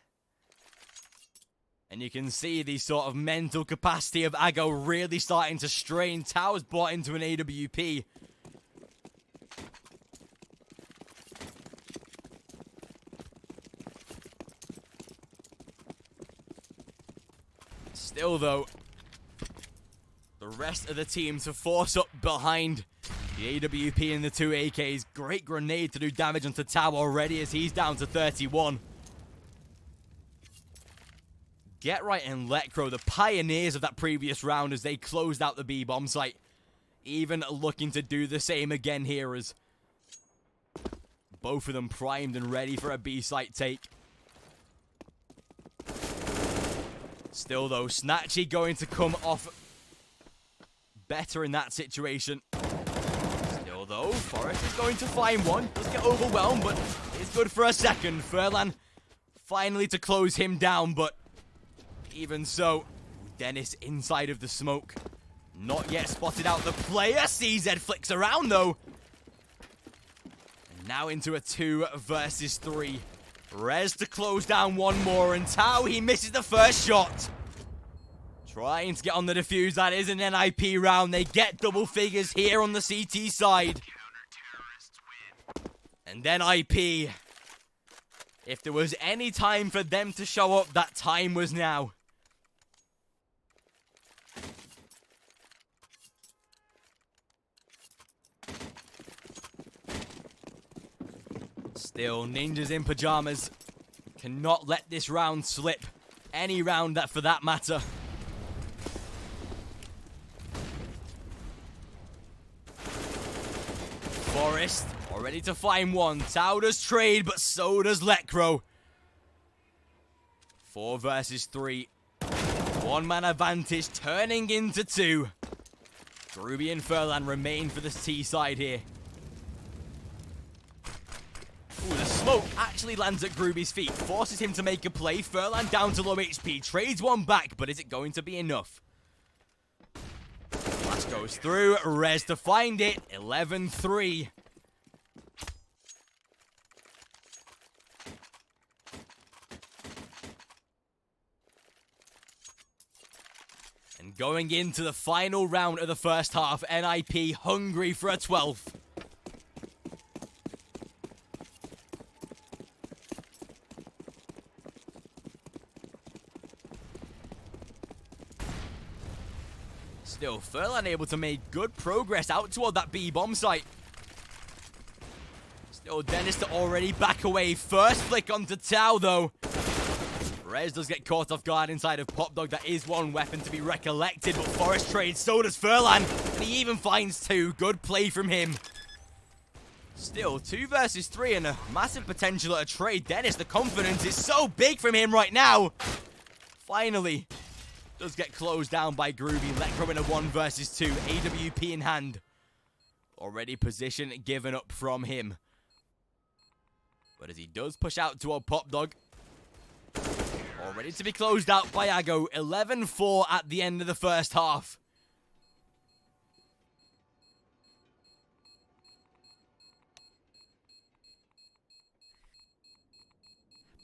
And you can see the sort of mental capacity of Ago really starting to strain. Towers brought into an AWP. Still though, the rest of the team to force up behind the AWP and the 2 AKs. Great grenade to do damage onto Tau already as he's down to 31. Get Right and Letcro, the pioneers of that previous round as they closed out the B bomb site. Even looking to do the same again here as both of them primed and ready for a B site take. Still though, Snatchy going to come off better in that situation. Still though, Forrest is going to find one. Does get overwhelmed, but it's good for a second. Furlan finally to close him down, but even so, Dennis inside of the smoke. Not yet spotted out the player. CZ flicks around though. And now into a 2 versus 3. Rez to close down one more, and Tau, he misses the first shot. Trying to get on the defuse. That is an NIP round. They get double figures here on the CT side. And then IP. If there was any time for them to show up, that time was now. Still, Ninjas in Pajamas cannot let this round slip. Any round that for that matter. Forrest, already to find one. Tau does trade, but so does Letcro. 4 versus 3. 1-man advantage turning into 2. Groovy and Furlan remain for the T side here. Ooh, the smoke actually lands at Groovy's feet. Forces him to make a play. Furlan down to low HP. Trades one back, but is it going to be enough? Flash goes through. Rez to find it. 11-3. And going into the final round of the first half, NIP hungry for a 12th. Still, Furlan able to make good progress out toward that B bomb site. Still, Dennis to already back away. First flick onto Tau, though. Rez does get caught off guard inside of Pop Dog. That is one weapon to be recollected, but Forrest trades. So does Furlan. And he even finds 2. Good play from him. Still, 2 versus 3 and a massive potential at a trade. Dennis, the confidence is so big from him right now. Finally. Does get closed down by Groovy. Letcro in a 1 versus 2. AWP in hand. Already position given up from him. But as he does push out toward Pop Dog. Already to be closed out by Ago. 11-4 at the end of the first half.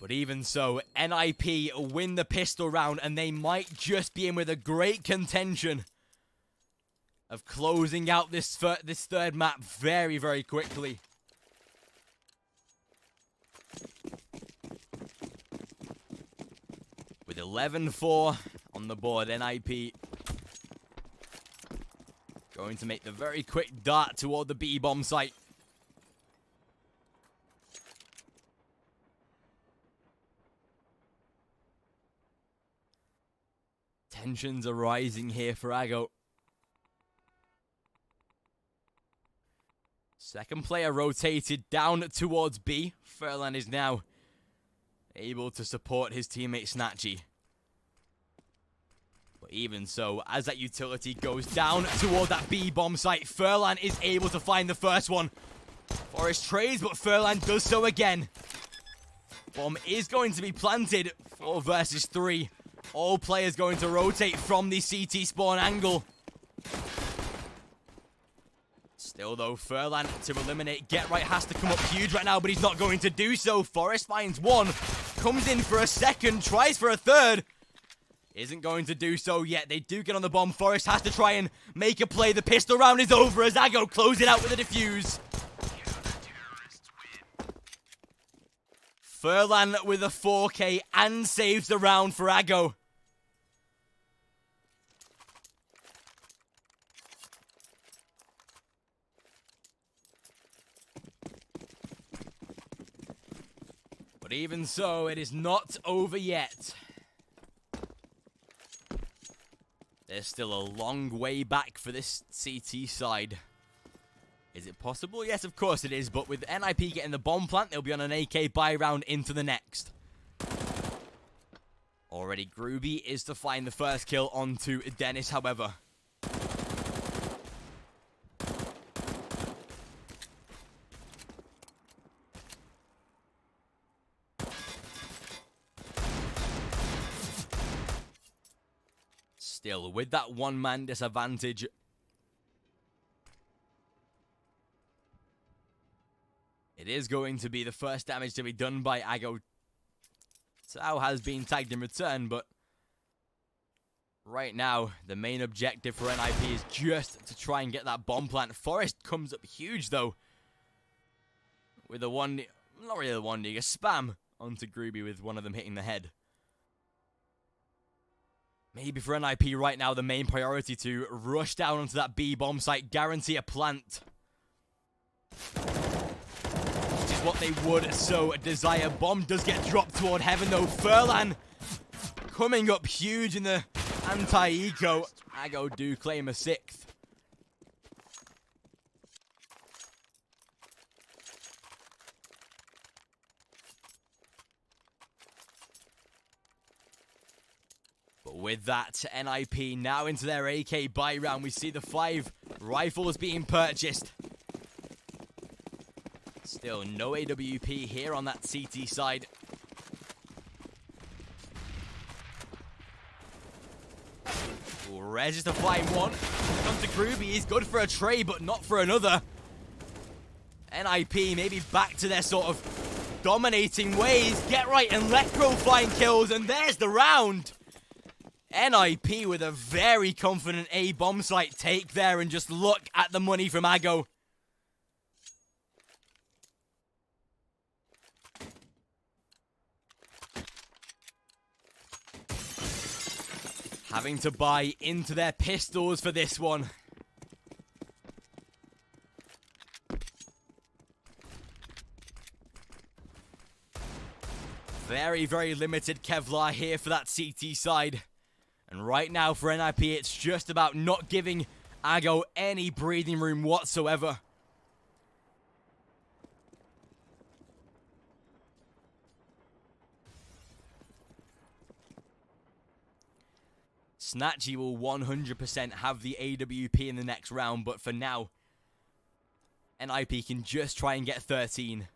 But even so, NIP win the pistol round, and they might just be in with a great contention of closing out this third map very, very quickly. With 11-4 on the board, NIP going to make the very quick dart toward the B-bomb site. Tensions are rising here for Ago. Second player rotated down towards B. Furlan is now able to support his teammate Snatchy. But even so, as that utility goes down toward that B bomb site, Furlan is able to find the first one. Forest trades, but Furlan does so again. Bomb is going to be planted. 4 versus 3. All players going to rotate from the CT spawn angle. Still though, Furlan to eliminate Get Right has to come up huge right now, but he's not going to do so. Forest finds one, comes in for a second, tries for a third. Isn't going to do so yet. They do get on the bomb. Forest has to try and make a play. The pistol round is over as Ago close it out with a defuse. Furlan with a 4K and saves the round for Ago. But even so, it is not over yet. There's still a long way back for this CT side. Is it possible? Yes, of course it is. But with NIP getting the bomb plant, they'll be on an AK buy round into the next. Already, Groovy is to find the first kill onto Dennis, however. Still, with that one-man disadvantage, it is going to be the first damage to be done by Ago. Tao has been tagged in return, but right now, the main objective for NIP is just to try and get that bomb plant. Forest comes up huge, though, with a one, not really a 1D, a spam onto Groovy with one of them hitting the head. Maybe for NIP right now, the main priority to rush down onto that B bomb site, guarantee a plant. Which is what they would so desire. Bomb does get dropped toward heaven though. Furlan coming up huge in the anti-eco. Ago do claim a 6th. With that, NIP now into their AK buy round. We see the 5 rifles being purchased. Still no AWP here on that CT side. Ooh, Rez is to find one. Comes to Groovy. He's good for a tray, but not for another. NIP maybe back to their sort of dominating ways. Get Right and Lecro find kills, and there's the round. NIP with a very confident A bomb site take there, and just look at the money from Ago. Having to buy into their pistols for this one. Very, very limited Kevlar here for that CT side. And right now for NIP, it's just about not giving Ago any breathing room whatsoever. Snatchy will 100% have the AWP in the next round, but for now, NIP can just try and get 13.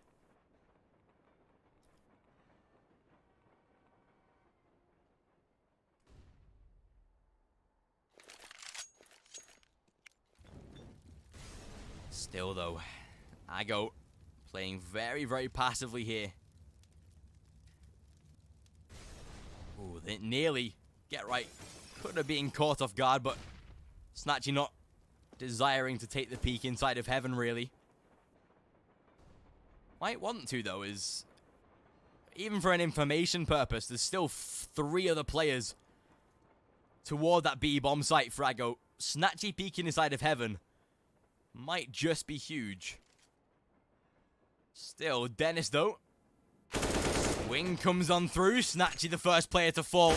Still though, Ago playing very, very passively here. Ooh, they nearly Get Right. Could have been caught off guard, but Snatchy not desiring to take the peek inside of heaven, really. Might want to, though, is even for an information purpose, there's still 3 other players toward that B bomb site for Ago. Snatchy peeking inside of heaven might just be huge. Still, Dennis, though. Swing comes on through. Snatchy the first player to fall.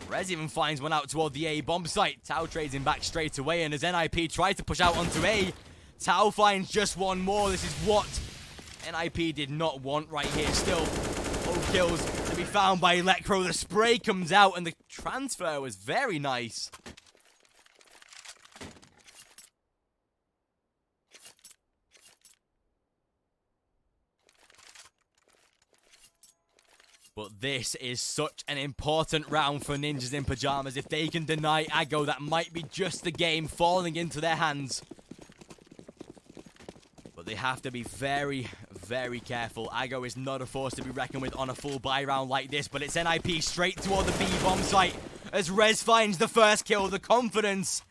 Rez even finds one out toward the A bomb site. Tau trades him back straight away, and as NIP tries to push out onto A, Tau finds just one more. This is what NIP did not want right here. Still, no kills to be found by Electro. The spray comes out, and the transfer was very nice. But this is such an important round for Ninjas in Pajamas. If they can deny Aggo, that might be just the game falling into their hands. But they have to be very, very careful. Aggo is not a force to be reckoned with on a full buy round like this. But it's NIP straight toward the B-bomb site as Rez finds the first kill. The confidence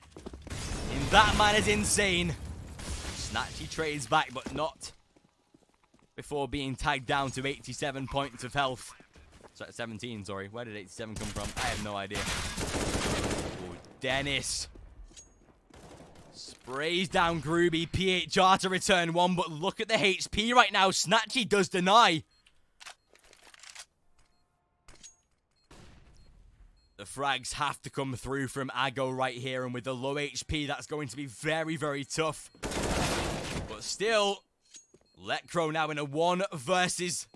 in that man is insane. Snatchy trades back, but not before being tagged down to 87 points of health. 17, sorry. Where did 87 come from? I have no idea. Oh, Dennis sprays down Groovy. PHR to return one, but look at the HP right now. Snatchy does deny. The frags have to come through from Aggo right here, and with the low HP, that's going to be very, very tough. But still, Lecro now in a 1 versus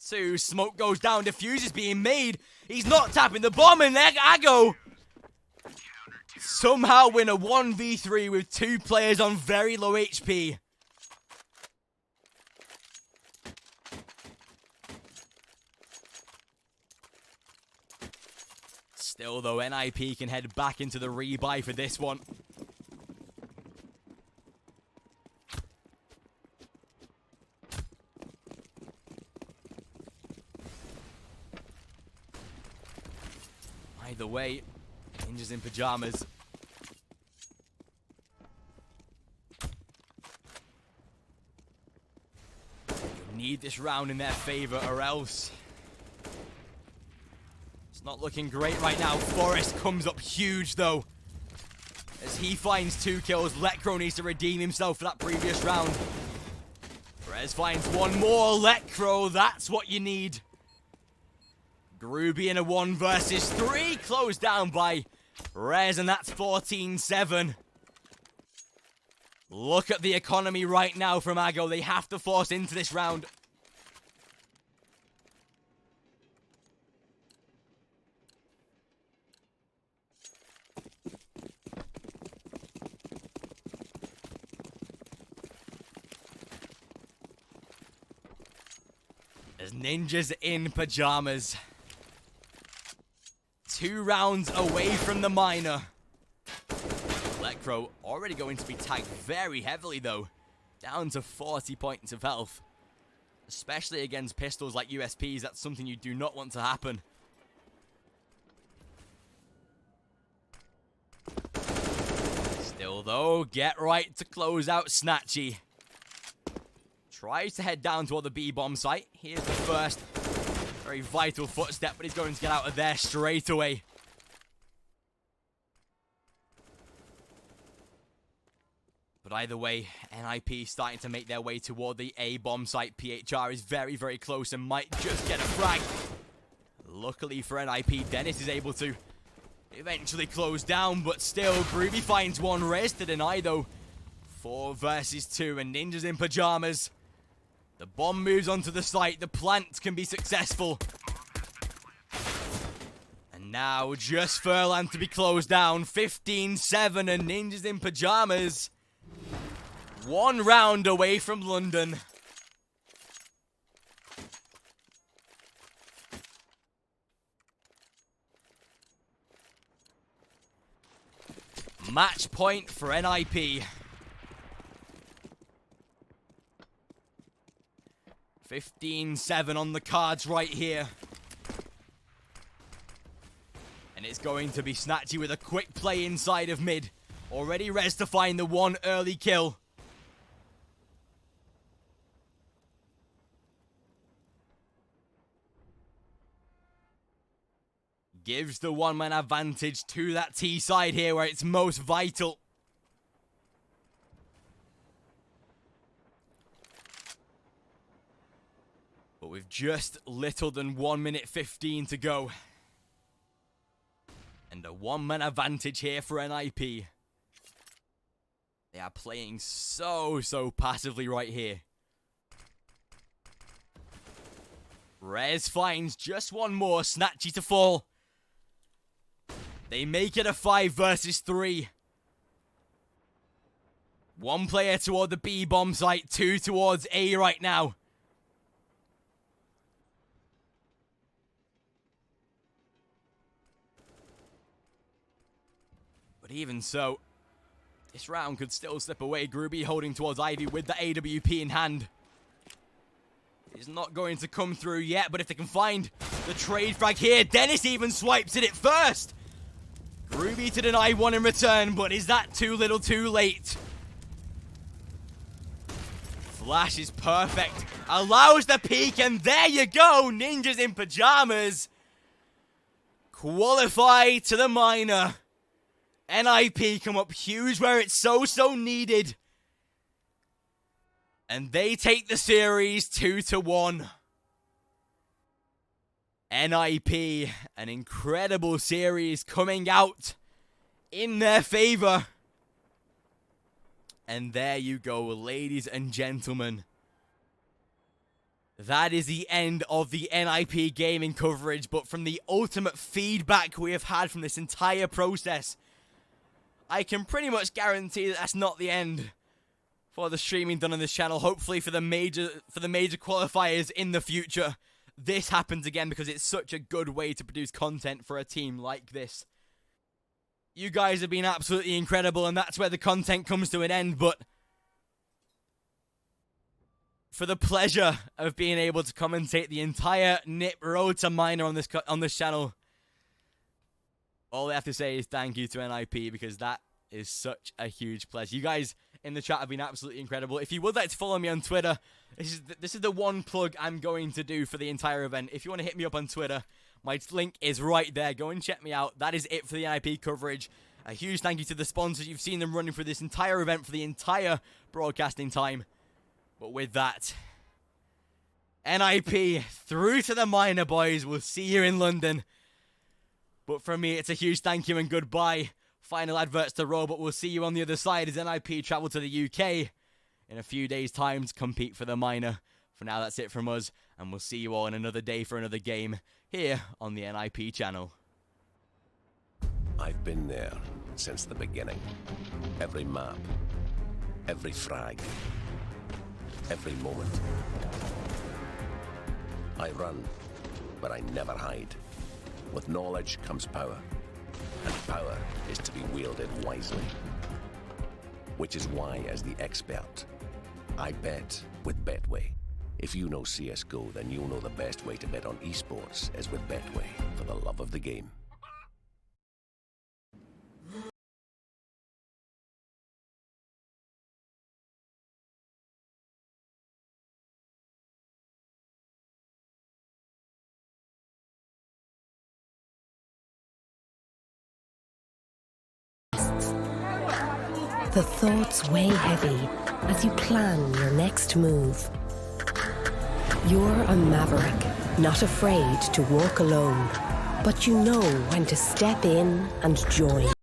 2. Smoke goes down. Diffuse is being made. He's not tapping the bomb, and Aggo somehow win a 1v3 with 2 players on very low HP. Still, though, NIP can head back into the rebuy for this one. Either way, Ninjas in Pajamas. You need this round in their favor, or else it's not looking great right now. Forrest comes up huge, though, as he finds 2 kills. Lecro needs to redeem himself for that previous round. Rez finds one more. Lecro, that's what you need. Groovy in a 1 versus 3, closed down by Rez, and that's 14-7. Look at the economy right now from Aggo. They have to force into this round. As Ninjas in Pajamas, 2 rounds away from the minor. Lecro already going to be tagged very heavily, though. Down to 40 points of health. Especially against pistols like USPs, that's something you do not want to happen. Still, though, get right to close out Snatchy. Tries to head down toward the B-bomb site. Here's the first very vital footstep, but he's going to get out of there straight away. But either way, NIP starting to make their way toward the A-bomb site. PHR is very, very close and might just get a frag. Luckily for NIP, Dennis is able to eventually close down, but still, Groovy finds one. Rez to deny, though. 4 versus 2, and Ninjas in Pajamas. The bomb moves onto the site. The plant can be successful. And now, just Furlan to be closed down. 15-7, and Ninjas in Pajamas 1 round away from London. Match point for NIP. 15-7 on the cards right here. And it's going to be Snatchy with a quick play inside of mid. Already Rez to find the 1 early kill. Gives the 1-man advantage to that T side here where it's most vital. But with just little than 1 minute 15 to go. And a one-man advantage here for NIP. They are playing so passively right here. Rez finds just one more. Snatchy to fall. They make it a 5 versus 3. One player toward the B bomb site, 2 towards A right now. But even so, this round could still slip away. Groovy holding towards Ivy with the AWP in hand. It's not going to come through yet, but if they can find the trade frag here, Dennis even swipes at it first. Groovy to deny one in return, but is that too little too late? Flash is perfect. Allows the peek, and there you go. Ninjas in pajamas. Qualify to the minor. NIP come up huge where it's so needed. And they take the series 2-1. NIP, an incredible series coming out in their favor. And there you go, ladies and gentlemen. That is the end of the NIP gaming coverage, but from the ultimate feedback we have had from this entire process, I can pretty much guarantee that that's not the end for the streaming done on this channel. Hopefully for the major qualifiers in the future, this happens again because it's such a good way to produce content for a team like this. You guys have been absolutely incredible, and that's where the content comes to an end, but for the pleasure of being able to commentate the entire NIP road to minor on this channel, all I have to say is thank you to NIP, because that is such a huge pleasure. You guys in the chat have been absolutely incredible. If you would like to follow me on Twitter, this is the one plug I'm going to do for the entire event. If you want to hit me up on Twitter, my link is right there. Go and check me out. That is it for the NIP coverage. A huge thank you to the sponsors. You've seen them running for this entire event for the entire broadcasting time. But with that, NIP through to the minor, boys. We'll see you in London. But from me, it's a huge thank you and goodbye. Final adverts to roll, but we'll see you on the other side as NIP travel to the UK in a few days' time to compete for the minor. For now, that's it from us, and we'll see you all in another day for another game here on the NIP channel. I've been there since the beginning. Every map, every frag, every moment. I run, but I never hide. With knowledge comes power, and power is to be wielded wisely. Which is why, as the expert, I bet with Betway. If you know CSGO, then you'll know the best way to bet on esports is with Betway, for the love of the game. The thoughts weigh heavy as you plan your next move. You're a maverick, not afraid to walk alone, but you know when to step in and join.